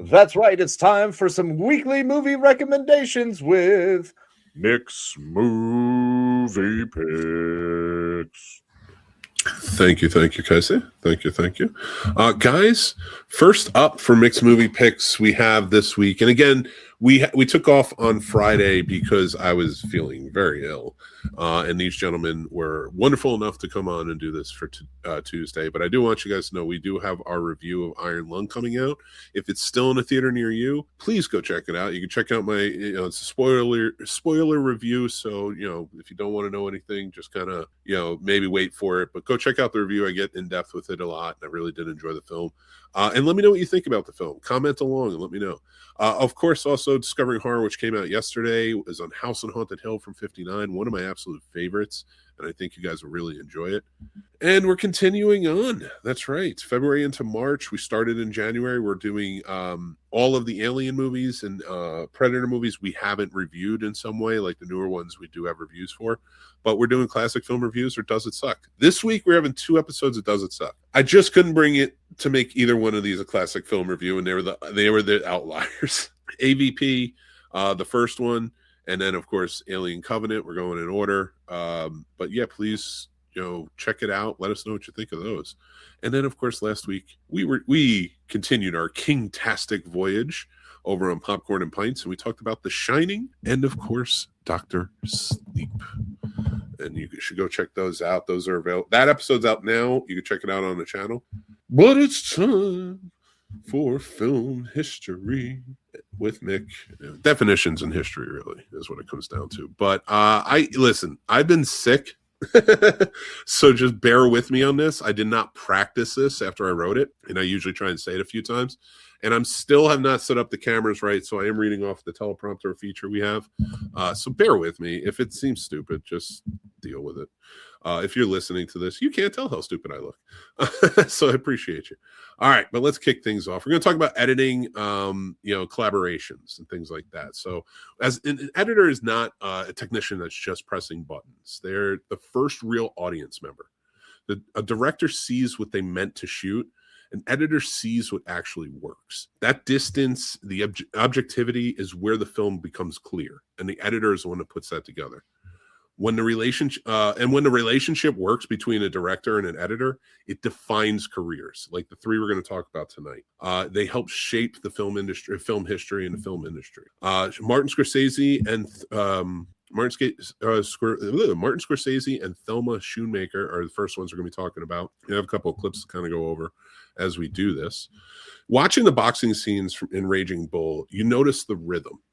That's right. It's time for some weekly movie recommendations with Mick's Movie Picks. Thank you, Casey. Thank you. Guys, first up for mixed movie picks, we have this week, and again, we took off on Friday because I was feeling very ill, and these gentlemen were wonderful enough to come on and do this for Tuesday. But I do want you guys to know we do have our review of Iron Lung coming out. If it's still in a theater near you, please go check it out. You can check out my, it's a spoiler review. So if you don't want to know anything, just kind of maybe wait for it. But go check out the review. I get in depth with it a lot, and I really did enjoy the film. And let me know what you think about the film. Comment along and let me know. Of course, also also Discovering Horror, which came out yesterday, is on House on Haunted Hill from 59, one of my absolute favorites, and I think you guys will really enjoy it. And we're continuing on. That's right. February into March. We started in January. We're doing all of the Alien movies and Predator movies we haven't reviewed in some way, like the newer ones we do have reviews for. But we're doing classic film reviews or Does It Suck? This week we're having 2 episodes of Does It Suck? I just couldn't bring it to make either one of these a classic film review, and they were the outliers. AVP, the first one, and then of course Alien Covenant. We're going in order. But yeah, please, check it out. Let us know what you think of those. And then of course last week we continued our King-tastic voyage over on Popcorn and Pints, and we talked about The Shining and of course Dr. Sleep. And you should go check those out. Those are available. That episode's out now. You can check it out on the channel. But it's time for film history with Mick. Definitions in history really is what it comes down to. But I've been sick. So just bear with me on this. I did not practice this after I wrote it, and I usually try and say it a few times, and I'm still have not set up the cameras right, so I am reading off the teleprompter feature we have. So bear with me. If it seems stupid, just deal with it. If you're listening to this, you can't tell how stupid I look. So I appreciate you. All right, but let's kick things off. We're going to talk about editing, collaborations and things like that. So as an editor is not a technician that's just pressing buttons. They're the first real audience member. A director sees what they meant to shoot. An editor sees what actually works. That distance, the objectivity is where the film becomes clear. And the editor is the one that puts that together. When the relationship works between a director and an editor, it defines careers. Like the 3 we're going to talk about tonight. They help shape the film industry, film history, and the film industry. Martin Scorsese and Martin Scorsese and Thelma Schoonmaker are the first ones we're going to be talking about. We have a couple of clips to kind of go over as we do this. Watching the boxing scenes in Raging Bull, you notice the rhythm.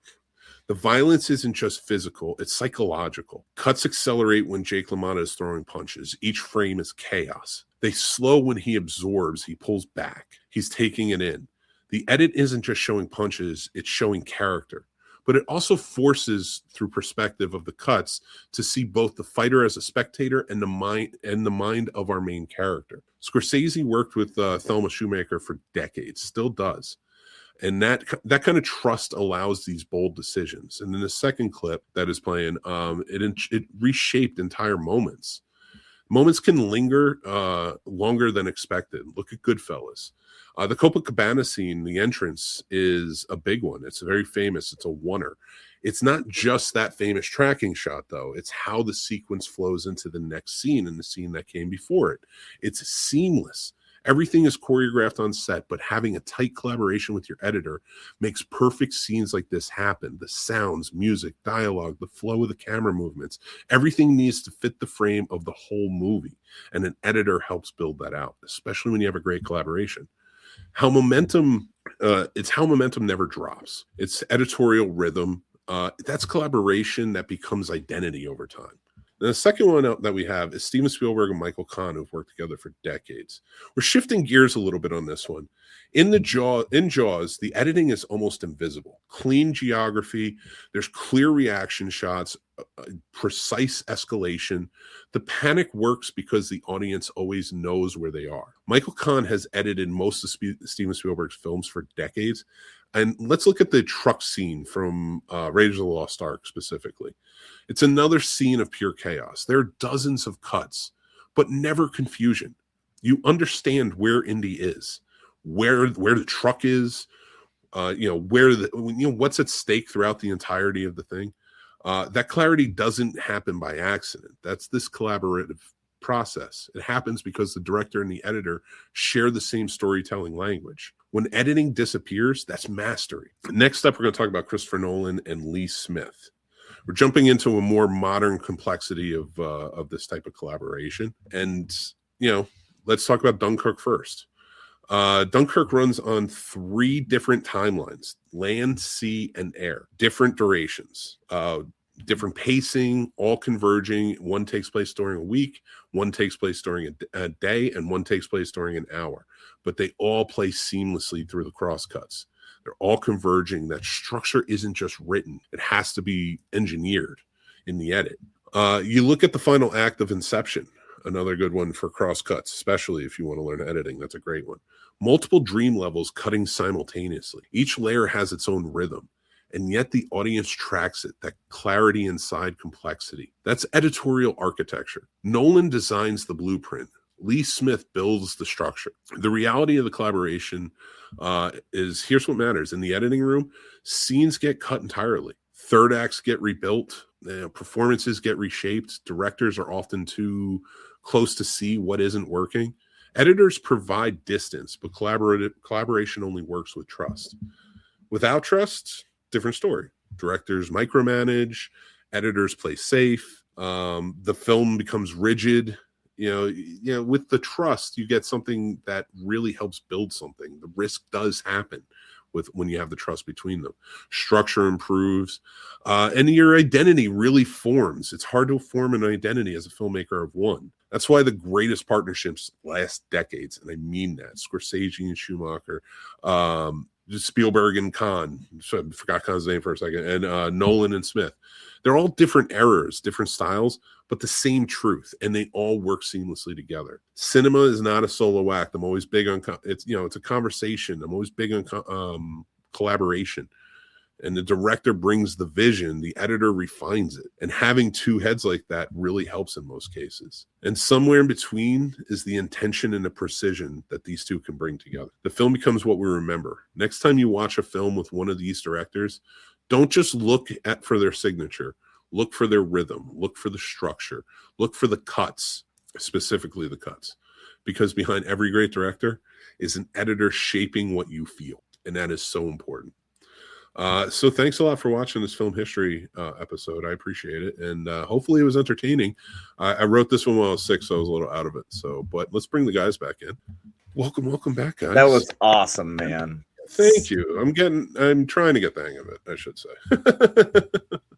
The violence isn't just physical, it's psychological. Cuts accelerate when Jake LaMotta is throwing punches. Each frame is chaos. They slow when he absorbs, he pulls back. He's taking it in. The edit isn't just showing punches, it's showing character. But it also forces, through perspective of the cuts, to see both the fighter as a spectator and the mind of our main character. Scorsese worked with Thelma Schoonmaker for decades, still does. And that kind of trust allows these bold decisions. And in the second clip that is playing, it reshaped entire moments. Moments can linger longer than expected. Look at Goodfellas. The Copacabana scene, the entrance, is a big one. It's very famous. It's a oneer. It's not just that famous tracking shot, though. It's how the sequence flows into the next scene and the scene that came before it. It's seamless. Everything is choreographed on set, but having a tight collaboration with your editor makes perfect scenes like this happen. The sounds, music, dialogue, the flow of the camera movements, everything needs to fit the frame of the whole movie. And an editor helps build that out, especially when you have a great collaboration. It's how momentum never drops. It's editorial rhythm. That's collaboration that becomes identity over time. The second one that we have is Steven Spielberg and Michael Kahn, who've worked together for decades. We're shifting gears a little bit on this one. In Jaws, the editing is almost invisible. Clean geography, there's clear reaction shots, precise escalation. The panic works because the audience always knows where they are. Michael Kahn has edited most of Steven Spielberg's films for decades. And let's look at the truck scene from Raiders of the Lost Ark specifically. It's another scene of pure chaos. There are dozens of cuts, but never confusion. You understand where Indy is, where the truck is, what's at stake throughout the entirety of the thing. That clarity doesn't happen by accident. That's this collaborative process. It happens because the director and the editor share the same storytelling language. When editing disappears, that's mastery. Next up, we're going to talk about Christopher Nolan and Lee Smith. We're jumping into a more modern complexity of this type of collaboration. And, let's talk about Dunkirk first. Dunkirk runs on 3 different timelines: land, sea, and air. Different durations, different pacing, all converging. One takes place during a week, one takes place during a day, and one takes place during an hour. But they all play seamlessly through the crosscuts. They're all converging. That structure isn't just written. It has to be engineered in the edit. You look at the final act of Inception, another good one for crosscuts, especially if you want to learn editing. That's a great one. Multiple dream levels cutting simultaneously. Each layer has its own rhythm, and yet the audience tracks it, that clarity inside complexity. That's editorial architecture. Nolan designs the blueprint. Lee Smith builds the structure. The reality of the collaboration is, here's what matters. In the editing room, scenes get cut entirely. Third acts get rebuilt. Performances get reshaped. Directors are often too close to see what isn't working. Editors provide distance, but collaboration only works with trust. Without trust, different story. Directors micromanage, editors play safe. The film becomes rigid. With the trust, you get something that really helps build something. The risk does happen when you have the trust between them. Structure improves, and your identity really forms. It's hard to form an identity as a filmmaker of one. That's why the greatest partnerships last decades, and I mean that. Scorsese and Schumacher, Spielberg and Kahn. So I forgot Kahn's name for a second, and Nolan and Smith. They're all different eras, different styles, but the same truth, and they all work seamlessly together. Cinema is not a solo act. I'm always big on it's a conversation. I'm always big on collaboration. And the director brings the vision, the editor refines it. And having two heads like that really helps in most cases. And somewhere in between is the intention and the precision that these two can bring together. The film becomes what we remember. Next time you watch a film with one of these directors, don't just look for their signature. Look for their rhythm. Look for the structure. Look for the cuts, specifically the cuts. Because behind every great director is an editor shaping what you feel. And that is so important. So thanks a lot for watching this film history episode. I appreciate it. And hopefully it was entertaining. I wrote this one while I was sick, so I was a little out of it. But let's bring the guys back in. Welcome back, guys. That was awesome, man. Thank you. I'm trying to get the hang of it, I should say.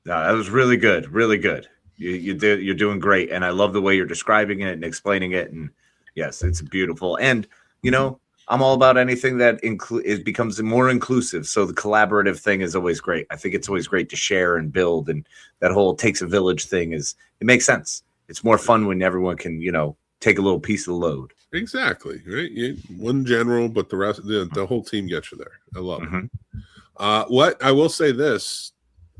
No, that was really good. Really good. You're doing great. And I love the way you're describing it and explaining it. And yes, it's beautiful. And, I'm all about anything that it becomes more inclusive. So the collaborative thing is always great. I think it's always great to share and build. And that whole takes a village thing it makes sense. It's more fun when everyone can, take a little piece of the load. Exactly. Right. One general, but the rest, the whole team gets you there. I love it. What I will say this,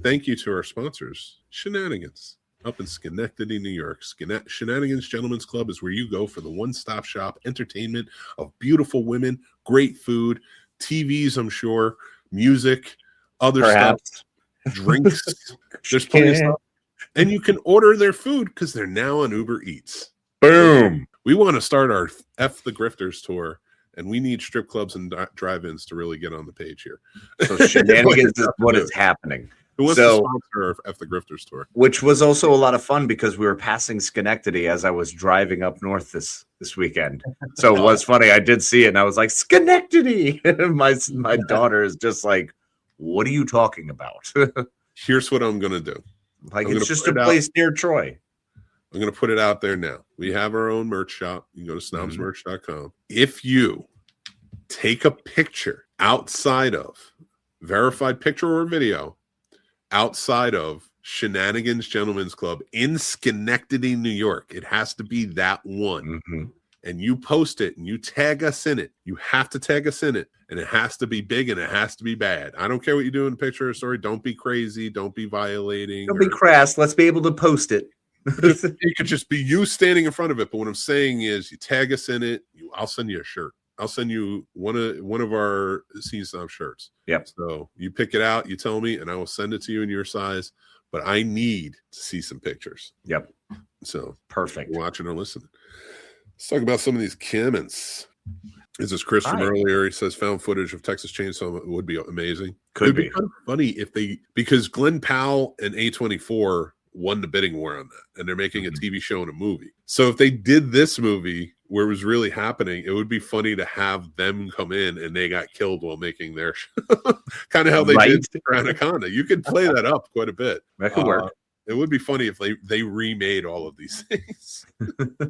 thank you to our sponsors, Shenanigans. Up in Schenectady, New York. Shenanigans Gentlemen's Club is where you go for the one-stop shop entertainment of beautiful women, great food, TVs, I'm sure, music, other stuff, drinks. There's plenty of stuff. And you can order their food because they're now on Uber Eats. Boom. We want to start our F the Grifters tour, and we need strip clubs and drive-ins to really get on the page here. So Shenanigans is what is happening. Who wants to sponsor F the Grifters tour? Which was also a lot of fun because we were passing Schenectady as I was driving up north this weekend. So it was funny. I did see it and I was like, Schenectady. my daughter is just like, what are you talking about? Here's what I'm gonna do. It's just a place near Troy. I'm gonna put it out there now. We have our own merch shop. You can go to snobsmerch.com. If you take a picture outside of verified picture or video outside of Shenanigans Gentlemen's Club in Schenectady, New York, it has to be that one. And you post it and you tag us in it. You have to tag us in it. And it has to be big and it has to be bad. I don't care what you do in a picture or story. Don't be crazy. Don't be violating. Don't be crass. Let's be able to post it. It could just be you standing in front of it. But what I'm saying is you tag us in it. I'll send you a shirt. I'll send you one of our Scene Snob shirts. Yep. So you pick it out, you tell me, and I will send it to you in your size. But I need to see some pictures. Yep. So perfect. Watching or listening. Let's talk about some of these comments. This is Chris from earlier. He says found footage of Texas Chainsaw would be amazing. Could be kind of funny because Glenn Powell and A24 won the bidding war on that, and they're making a TV show and a movie. So if they did this movie where it was really happening, it would be funny to have them come in and they got killed while making their show. Kind of how they did for Anaconda. You could play that up quite a bit. That could work. It would be funny if they remade all of these things.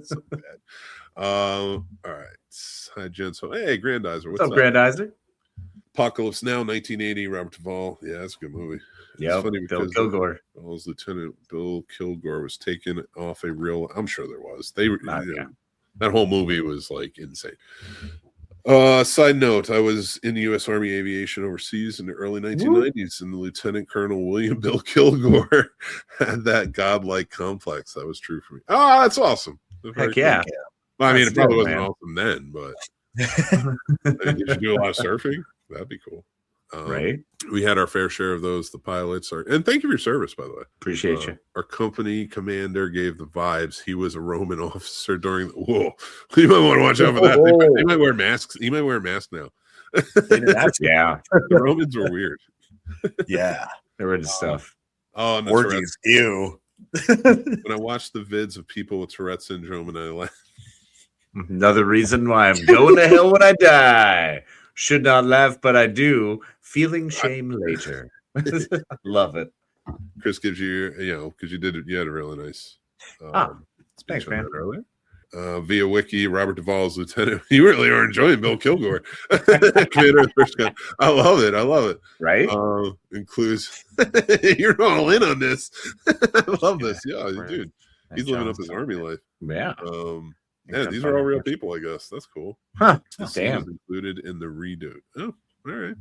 So bad. All right. Hi, Jen. So, hey, Grandizer. What's up, Grandizer? Apocalypse Now, 1980, Robert Duvall. Yeah, that's a good movie. Yeah, It's funny Bill because Kilgore. Lieutenant Bill Kilgore was taken off a real. I'm sure there was. They Yeah. that whole movie was like insane. Side note: I was in the U.S. Army Aviation overseas in the early 1990s, and the Lieutenant Colonel William Bill Kilgore had that godlike complex. That was true for me. Oh, that's awesome! Heck yeah! Well, I mean, That's it probably dope, wasn't man. awesome then, but I mean, did you do a lot of surfing? That'd be cool. Right. We had our fair share of those. The pilots are, and thank you for your service, by the way. Appreciate you. Our company commander gave the vibes. He was a Roman officer during. Whoa, you might want to watch out for that. They might wear masks. He might wear a mask now. Yeah, The Romans were weird. Yeah. they're into stuff. Oh, and Orgies. Ew. when I watched the vids of people with Tourette syndrome, and I laughed. Another reason why I'm going to hell when I die. Should not laugh, but I do. Feeling shame later. Love it. Chris gives you, because you had a really nice. Thanks, speech on man. that earlier. Via Wiki, Robert Duvall's lieutenant. You really are enjoying Bill Kilgore, commander of the first gun. I love it. Right? Includes you're all in on this. I love this. Yeah, Right. dude, he's living up his army life. Yeah. Yeah, these are all real people, I guess. That's cool. Huh. This scene Damn. is included in the redo. Oh, all right.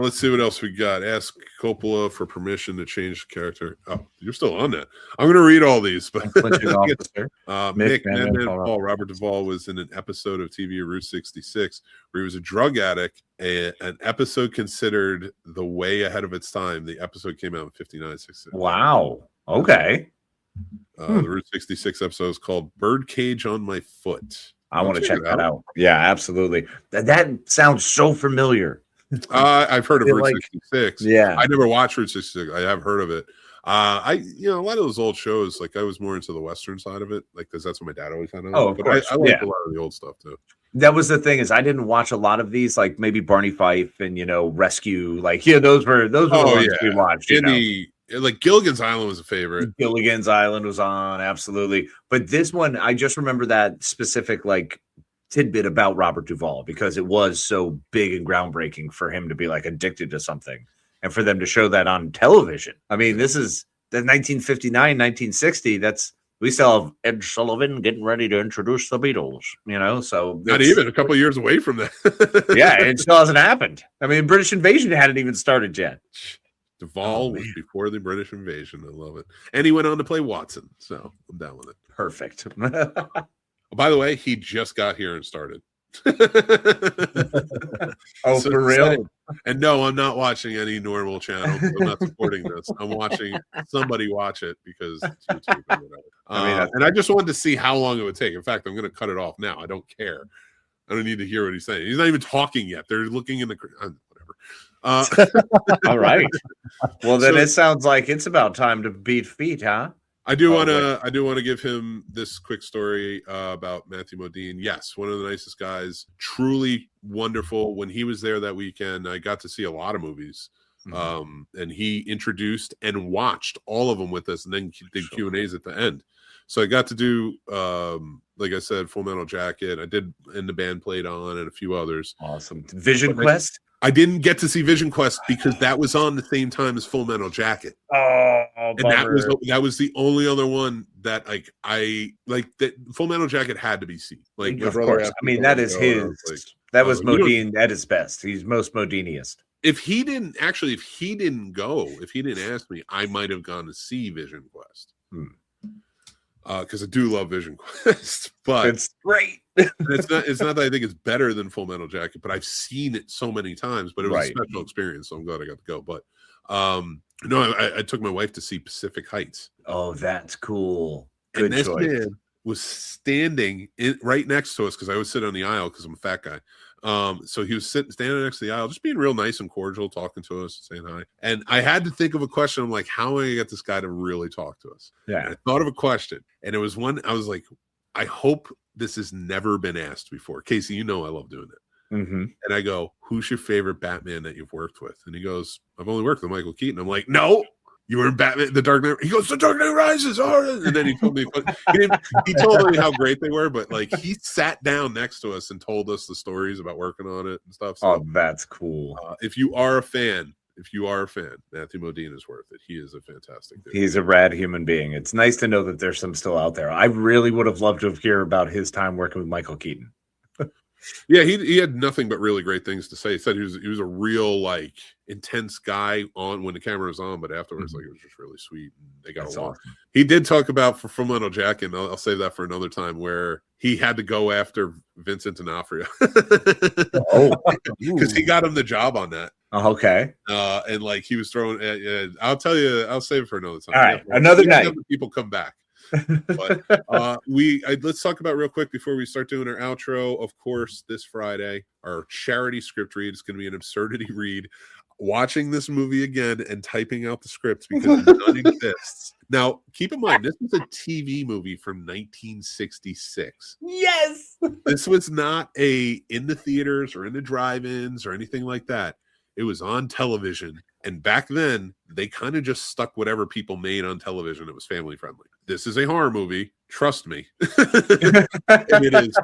Let's see what else we got. Ask Coppola for permission to change the character. Oh, you're still on that. I'm going to read all these. But Flinching officer. Mick, Man, Paul. Robert Duvall was in an episode of TV Route 66 where he was a drug addict. An episode considered the way ahead of its time. The episode came out in 59-66. Wow. Okay. The Route 66 episode is called Birdcage on My Foot. I want to check that out. Yeah, absolutely. That sounds so familiar. I've heard of Feel Route like- 66. Yeah. I never watched Route 66. I have heard of it. A lot of those old shows, like I was more into the Western side of it, like because that's what my dad always kind of. Oh, of but course. I like Yeah. a lot of the old stuff too. That was the thing is I didn't watch a lot of these, like maybe Barney Fife and Rescue. Like, yeah, those were the ones we watched. Like Gilligan's Island was a favorite. Gilligan's Island was on, absolutely. But this one, I just remember that specific like tidbit about Robert Duvall because it was so big and groundbreaking for him to be like addicted to something and for them to show that on television. I mean, this is the 1959, 1960. We still have Ed Sullivan getting ready to introduce the Beatles, so Not even a couple of years away from that. yeah, it still hasn't happened. I mean, British invasion hadn't even started yet. Duvall was before the British invasion. I love it. And he went on to play Watson. So I'm down with it. Perfect. By the way, he just got here and started. Oh, So for real? And no, I'm not watching any normal channel. I'm not supporting this. I'm watching somebody watch it because it's YouTube or whatever. And I just wanted to see how long it would take. In fact, I'm going to cut it off now. I don't care. I don't need to hear what he's saying. He's not even talking yet. They're looking in the whatever. All right. Well, then it sounds like it's about time to beat feet, huh? I do want to give him this quick story about Matthew Modine. Yes, one of the nicest guys, truly wonderful. When he was there that weekend, I got to see a lot of movies, and he introduced and watched all of them with us, and then did Q&As at the end. So I got to do, like I said, Full Metal Jacket. I did, and the band played on, and a few others. Awesome. Vision Quest. I didn't get to see Vision Quest because that was on the same time as Full Metal Jacket. Oh, and that was the only other one that I that Full Metal Jacket had to be seen. Like, of course. I mean, that is his. That was Modine at his best. He's most Modiniest. If he didn't ask me, I might have gone to see Vision Quest. Because I do love Vision Quest, but it's great. it's not that I think it's better than Full Metal Jacket, but I've seen it so many times. But it was a special experience, so I'm glad I got to go. But no, I took my wife to see Pacific Heights. Oh, that's cool. Good and this choice. man was standing right next to us because I would sit on the aisle because I'm a fat guy. So he was standing next to the aisle, just being real nice and cordial, talking to us, saying hi. And I had to think of a question. I'm like, how am I gonna get this guy to really talk to us? Yeah. And I thought of a question, and it was one. I was like, I hope this has never been asked before. Casey, I love doing it. Mm-hmm. And I go, who's your favorite Batman that you've worked with? And he goes, I've only worked with Michael Keaton. I'm like, no, you were in Batman, The Dark Knight. He goes, The Dark Knight Rises. Oh, and then he told me, he told me how great they were, but like he sat down next to us and told us the stories about working on it and stuff. So, that's cool. If you are a fan, Matthew Modine is worth it. He is a fantastic dude. He's a rad human being. It's nice to know that there's some still out there. I really would have loved to hear about his time working with Michael Keaton. Yeah, he had nothing but really great things to say. He said he was a real like intense guy on when the camera was on, but afterwards, like it was just really sweet. And they got along. Awesome. He did talk about for Full Metal Jacket, and I'll save that for another time, where he had to go after Vincent D'Onofrio. Because he got him the job on that. Okay. And like he was throwing. I'll tell you. I'll save it for another time. All right, another night. People come back. But let's talk about real quick before we start doing our outro. Of course, this Friday, our charity script read is going to be an absurdity read. Watching this movie again and typing out the scripts because none exists. Now, keep in mind, this was a TV movie from 1966. Yes, this was not in the theaters or in the drive-ins or anything like that. It was on television. And back then, they kind of just stuck whatever people made on television. It was family friendly. This is a horror movie. Trust me. And it is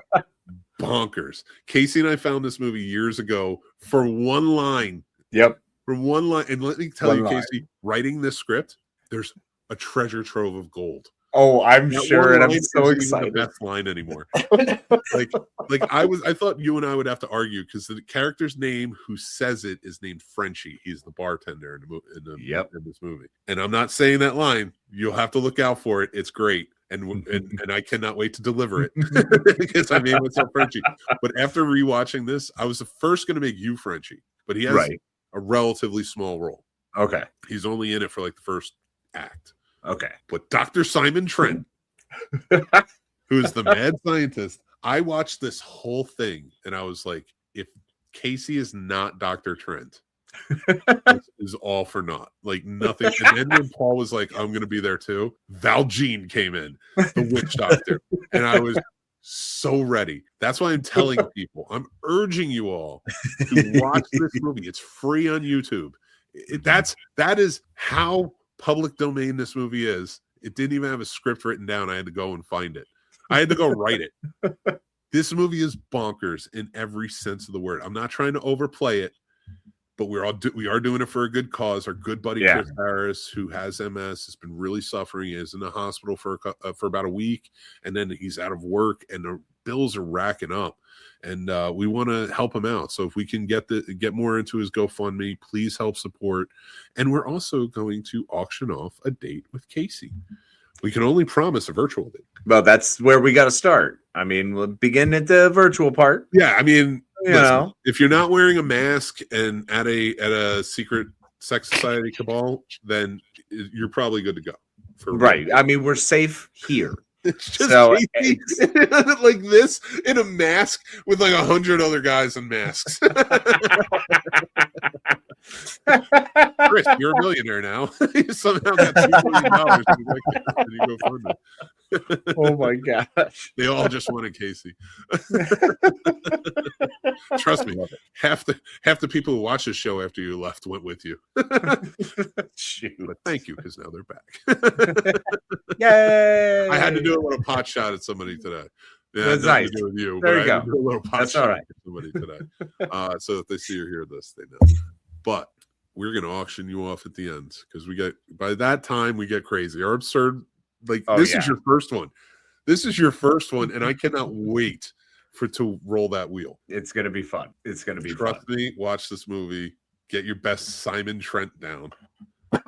bonkers. Casey and I found this movie years ago for one line. Yep. For one line. And let me tell you, Casey, writing this script, there's a treasure trove of gold. Oh, I'm sure, and I'm so excited. The best line anymore. I thought you and I would have to argue because the character's name who says it is named Frenchie. He's the bartender in this movie. And I'm not saying that line. You'll have to look out for it. It's great, and I cannot wait to deliver it because I mean, what's up, Frenchie? But after rewatching this, I was the first going to make you Frenchie, but he has a relatively small role. Okay, he's only in it for like the first act. Okay. But Dr. Simon Trent, who is the mad scientist, I watched this whole thing and I was like, if Casey is not Dr. Trent, this is all for naught. Like nothing. And then when Paul was like, I'm going to be there too, Val Jean came in, the witch doctor. And I was so ready. That's why I'm telling people, I'm urging you all to watch this movie. It's free on YouTube. That is how public domain this movie is. It didn't even have a script written down. I had to go and find it. I had to go write it. This movie is bonkers in every sense of the word. I'm not trying to overplay it, but we are doing it for a good cause. Our good buddy Chris Harris, who has MS, has been really suffering. He is in the hospital for about a week, and then he's out of work, and the bills are racking up. And we want to help him out. So if we can get more into his GoFundMe, please help support. And we're also going to auction off a date with Casey. We can only promise a virtual date. Well, that's where we got to start. I mean, we'll begin at the virtual part. Yeah, I mean, listen, if you're not wearing a mask and at a secret sex society cabal, then you're probably good to go. Right. I mean, we're safe here. It's just like this in a mask with like 100 other guys in masks. Chris, you're a millionaire now. You somehow got $2 million. Oh my gosh. They all just wanted Casey. Trust me, half the people who watch this show after you left went with you. Shoot. But thank you, because now they're back. Yay! I had to do a little pot shot at somebody today. Yeah, that's nice. To do with you, there you go. Do a little pot that's shot all right. at somebody today. So if they see or hear this, they know. But we're going to auction you off at the end, because by that time we get crazy. Our absurd, is your first one. This is your first one, and I cannot wait to roll that wheel. It's going to be fun. It's going to be Trust me, watch this movie. Get your best Simon Trent down.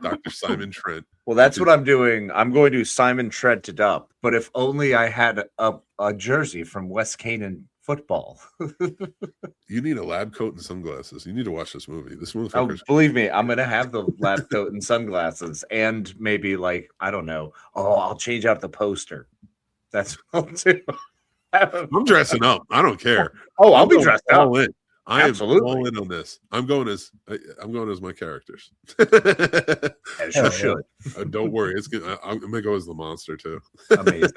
Dr. Simon Trent. Well, that's what I'm doing. I'm going to Simon Trent it up. But if only I had a jersey from West Canaan football. You need a lab coat and sunglasses. You need to watch this movie. This movie. Oh, believe me, I'm going to have the lab coat and sunglasses, and maybe I don't know. Oh, I'll change out the poster. That's what I'll do. I'm dressing up. I don't care. Oh, I'll be dressed up. In. I Absolutely. am all in on this. I'm going as my characters. As you should. Don't worry. I'm gonna go as the monster too. Amazing.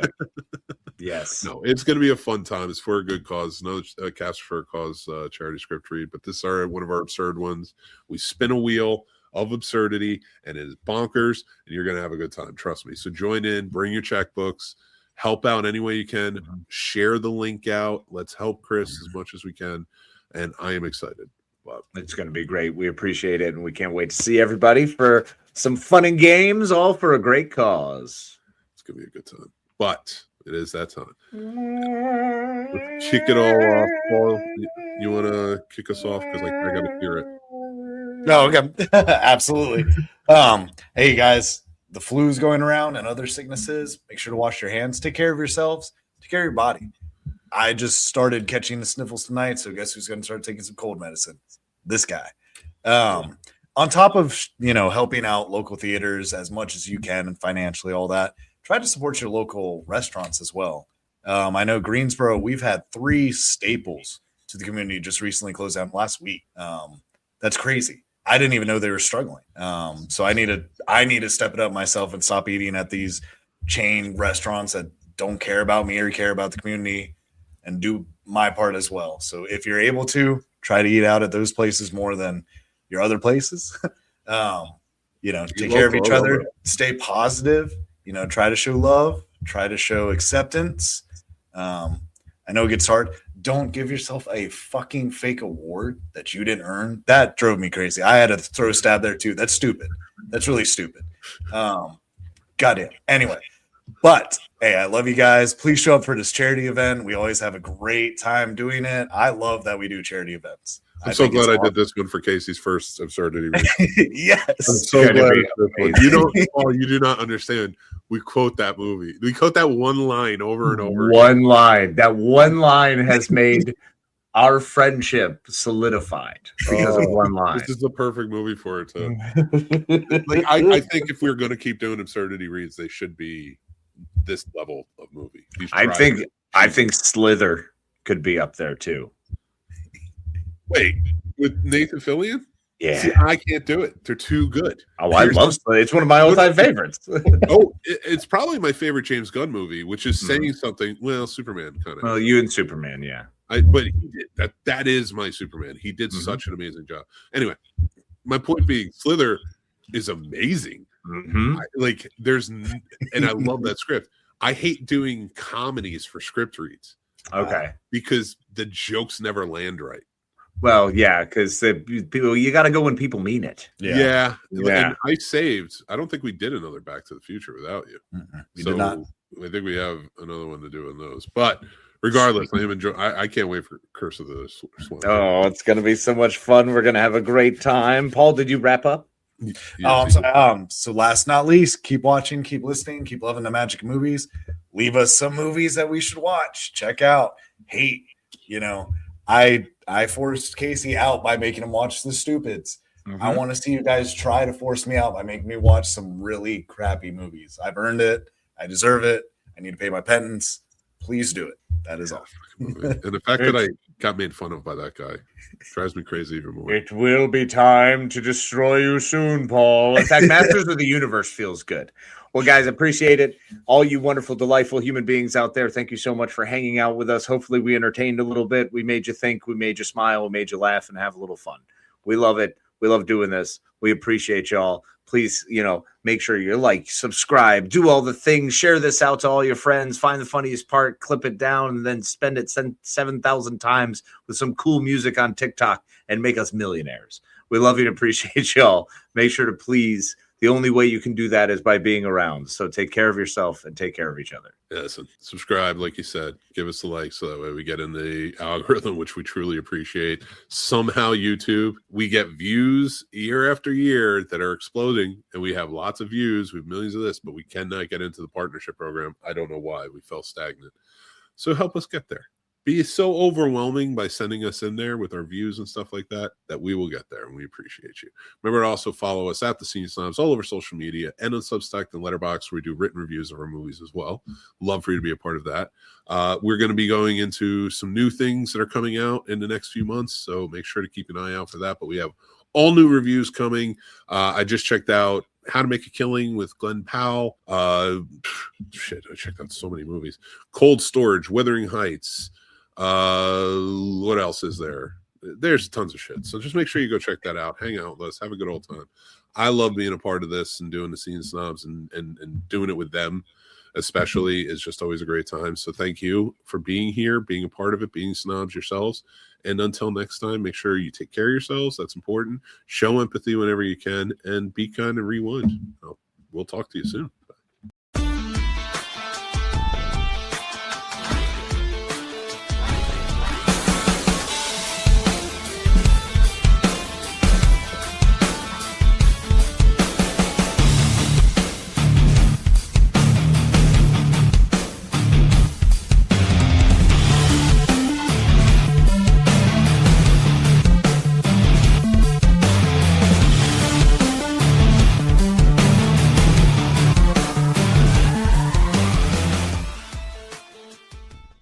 Yes. No, it's gonna be a fun time. It's for a good cause. Another Cast for a Cause charity script read. But this is one of our absurd ones. We spin a wheel. of absurdity, and it is bonkers, and you're going to have a good time. Trust me. So join in, bring your checkbooks, help out any way you can, share the link out. Let's help Chris as much as we can. And I am excited. But it's going to be great. We appreciate it. And we can't wait to see everybody for some fun and games, all for a great cause. It's going to be a good time. But it is that time. Let's kick it all off. Paul, you want to kick us off? Because I got to hear it. No, okay. Absolutely. Hey, guys, the flu's going around and other sicknesses. Make sure to wash your hands. Take care of yourselves. Take care of your body. I just started catching the sniffles tonight, so guess who's going to start taking some cold medicine? This guy. On top of, helping out local theaters as much as you can and financially, all that, try to support your local restaurants as well. I know Greensboro, we've had 3 staples to the community just recently closed down last week. That's crazy. I didn't even know they were struggling. So I need to step it up myself and stop eating at these chain restaurants that don't care about me or care about the community, and do my part as well. So if you're able to, try to eat out at those places more than your other places. Take care of each other, stay positive, try to show love, try to show acceptance. I know it gets hard. Don't give yourself a fucking fake award that you didn't earn. That drove me crazy. I had to throw a stab there too. That's stupid. That's really stupid. Goddamn. Anyway, but hey, I love you guys. Please show up for this charity event. We always have a great time doing it. I love that we do charity events. I'm so glad I did this one for Casey's first absurdity. Yes. I'm so glad. You do not understand. We quote that movie. We quote that one line over and over. One line. That one line has made our friendship solidified because of one line. This is the perfect movie for it too. I think if we're going to keep doing absurdity reads, they should be this level of movie. I think Slither could be up there too. Wait, with Nathan Fillion? Yeah. See, I can't do it. They're too good. Oh, I love Slither. It's one of my all-time favorites. It's probably my favorite James Gunn movie, which is saying something. Well, Superman kind of. Well, you and Superman, yeah. But he did that is my Superman. He did such an amazing job. Anyway, my point being, Slither is amazing. Mm-hmm. And I love that script. I hate doing comedies for script reads. Okay. Because the jokes never land right. Well, yeah, because you got to go when people mean it. Yeah. And I don't think we did another Back to the Future without you. We did not. I think we have another one to do in those. But regardless, I can't wait for Curse of the Swan. Oh, it's going to be so much fun. We're going to have a great time. Paul, did you wrap up? So last not least, keep watching, keep listening, keep loving the magic movies. Leave us some movies that we should watch. Check out. Hate. I forced Casey out by making him watch The Stupids. Mm-hmm. I want to see you guys try to force me out by making me watch some really crappy movies. I've earned it. I deserve it. I need to pay my penance. Please do it. That is all. And the fact that I got made fun of by that guy drives me crazy even more. It will be time to destroy you soon, Paul. In fact, Masters of the Universe feels good. Well, guys, appreciate it. All you wonderful, delightful human beings out there, thank you so much for hanging out with us. Hopefully we entertained a little bit. We made you think. We made you smile. We made you laugh and have a little fun. We love it. We love doing this. We appreciate y'all. Please, make sure you like, subscribe, do all the things, share this out to all your friends, find the funniest part, clip it down, and then spend it 7,000 times with some cool music on TikTok and make us millionaires. We love you and appreciate y'all. Make sure to please, the only way you can do that is by being around. So take care of yourself and take care of each other. Yes, and subscribe, like you said. Give us a like so that way we get in the algorithm, which we truly appreciate. Somehow YouTube, we get views year after year that are exploding, and we have lots of views. We have millions of this, but we cannot get into the partnership program. I don't know why. We fell stagnant. So help us get there. Be so overwhelming by sending us in there with our views and stuff like that we will get there, and we appreciate you. Remember to also follow us at the Senior Snobs all over social media and on Substack and Letterboxd, where we do written reviews of our movies as well. Love for you to be a part of that. We're going to be going into some new things that are coming out in the next few months, so make sure to keep an eye out for that. But we have all new reviews coming. I just checked out How to Make a Killing with Glenn Powell. I checked out so many movies. Cold Storage, Wuthering Heights. What else is there? There's tons of shit. So just make sure you go check that out. Hang out with us. Have a good old time. I love being a part of this and doing the Scene Snobs and doing it with them, especially, is just always a great time. So thank you for being here, being a part of it, being snobs yourselves. And until next time, make sure you take care of yourselves. That's important. Show empathy whenever you can, and be kind and rewind. We'll talk to you soon.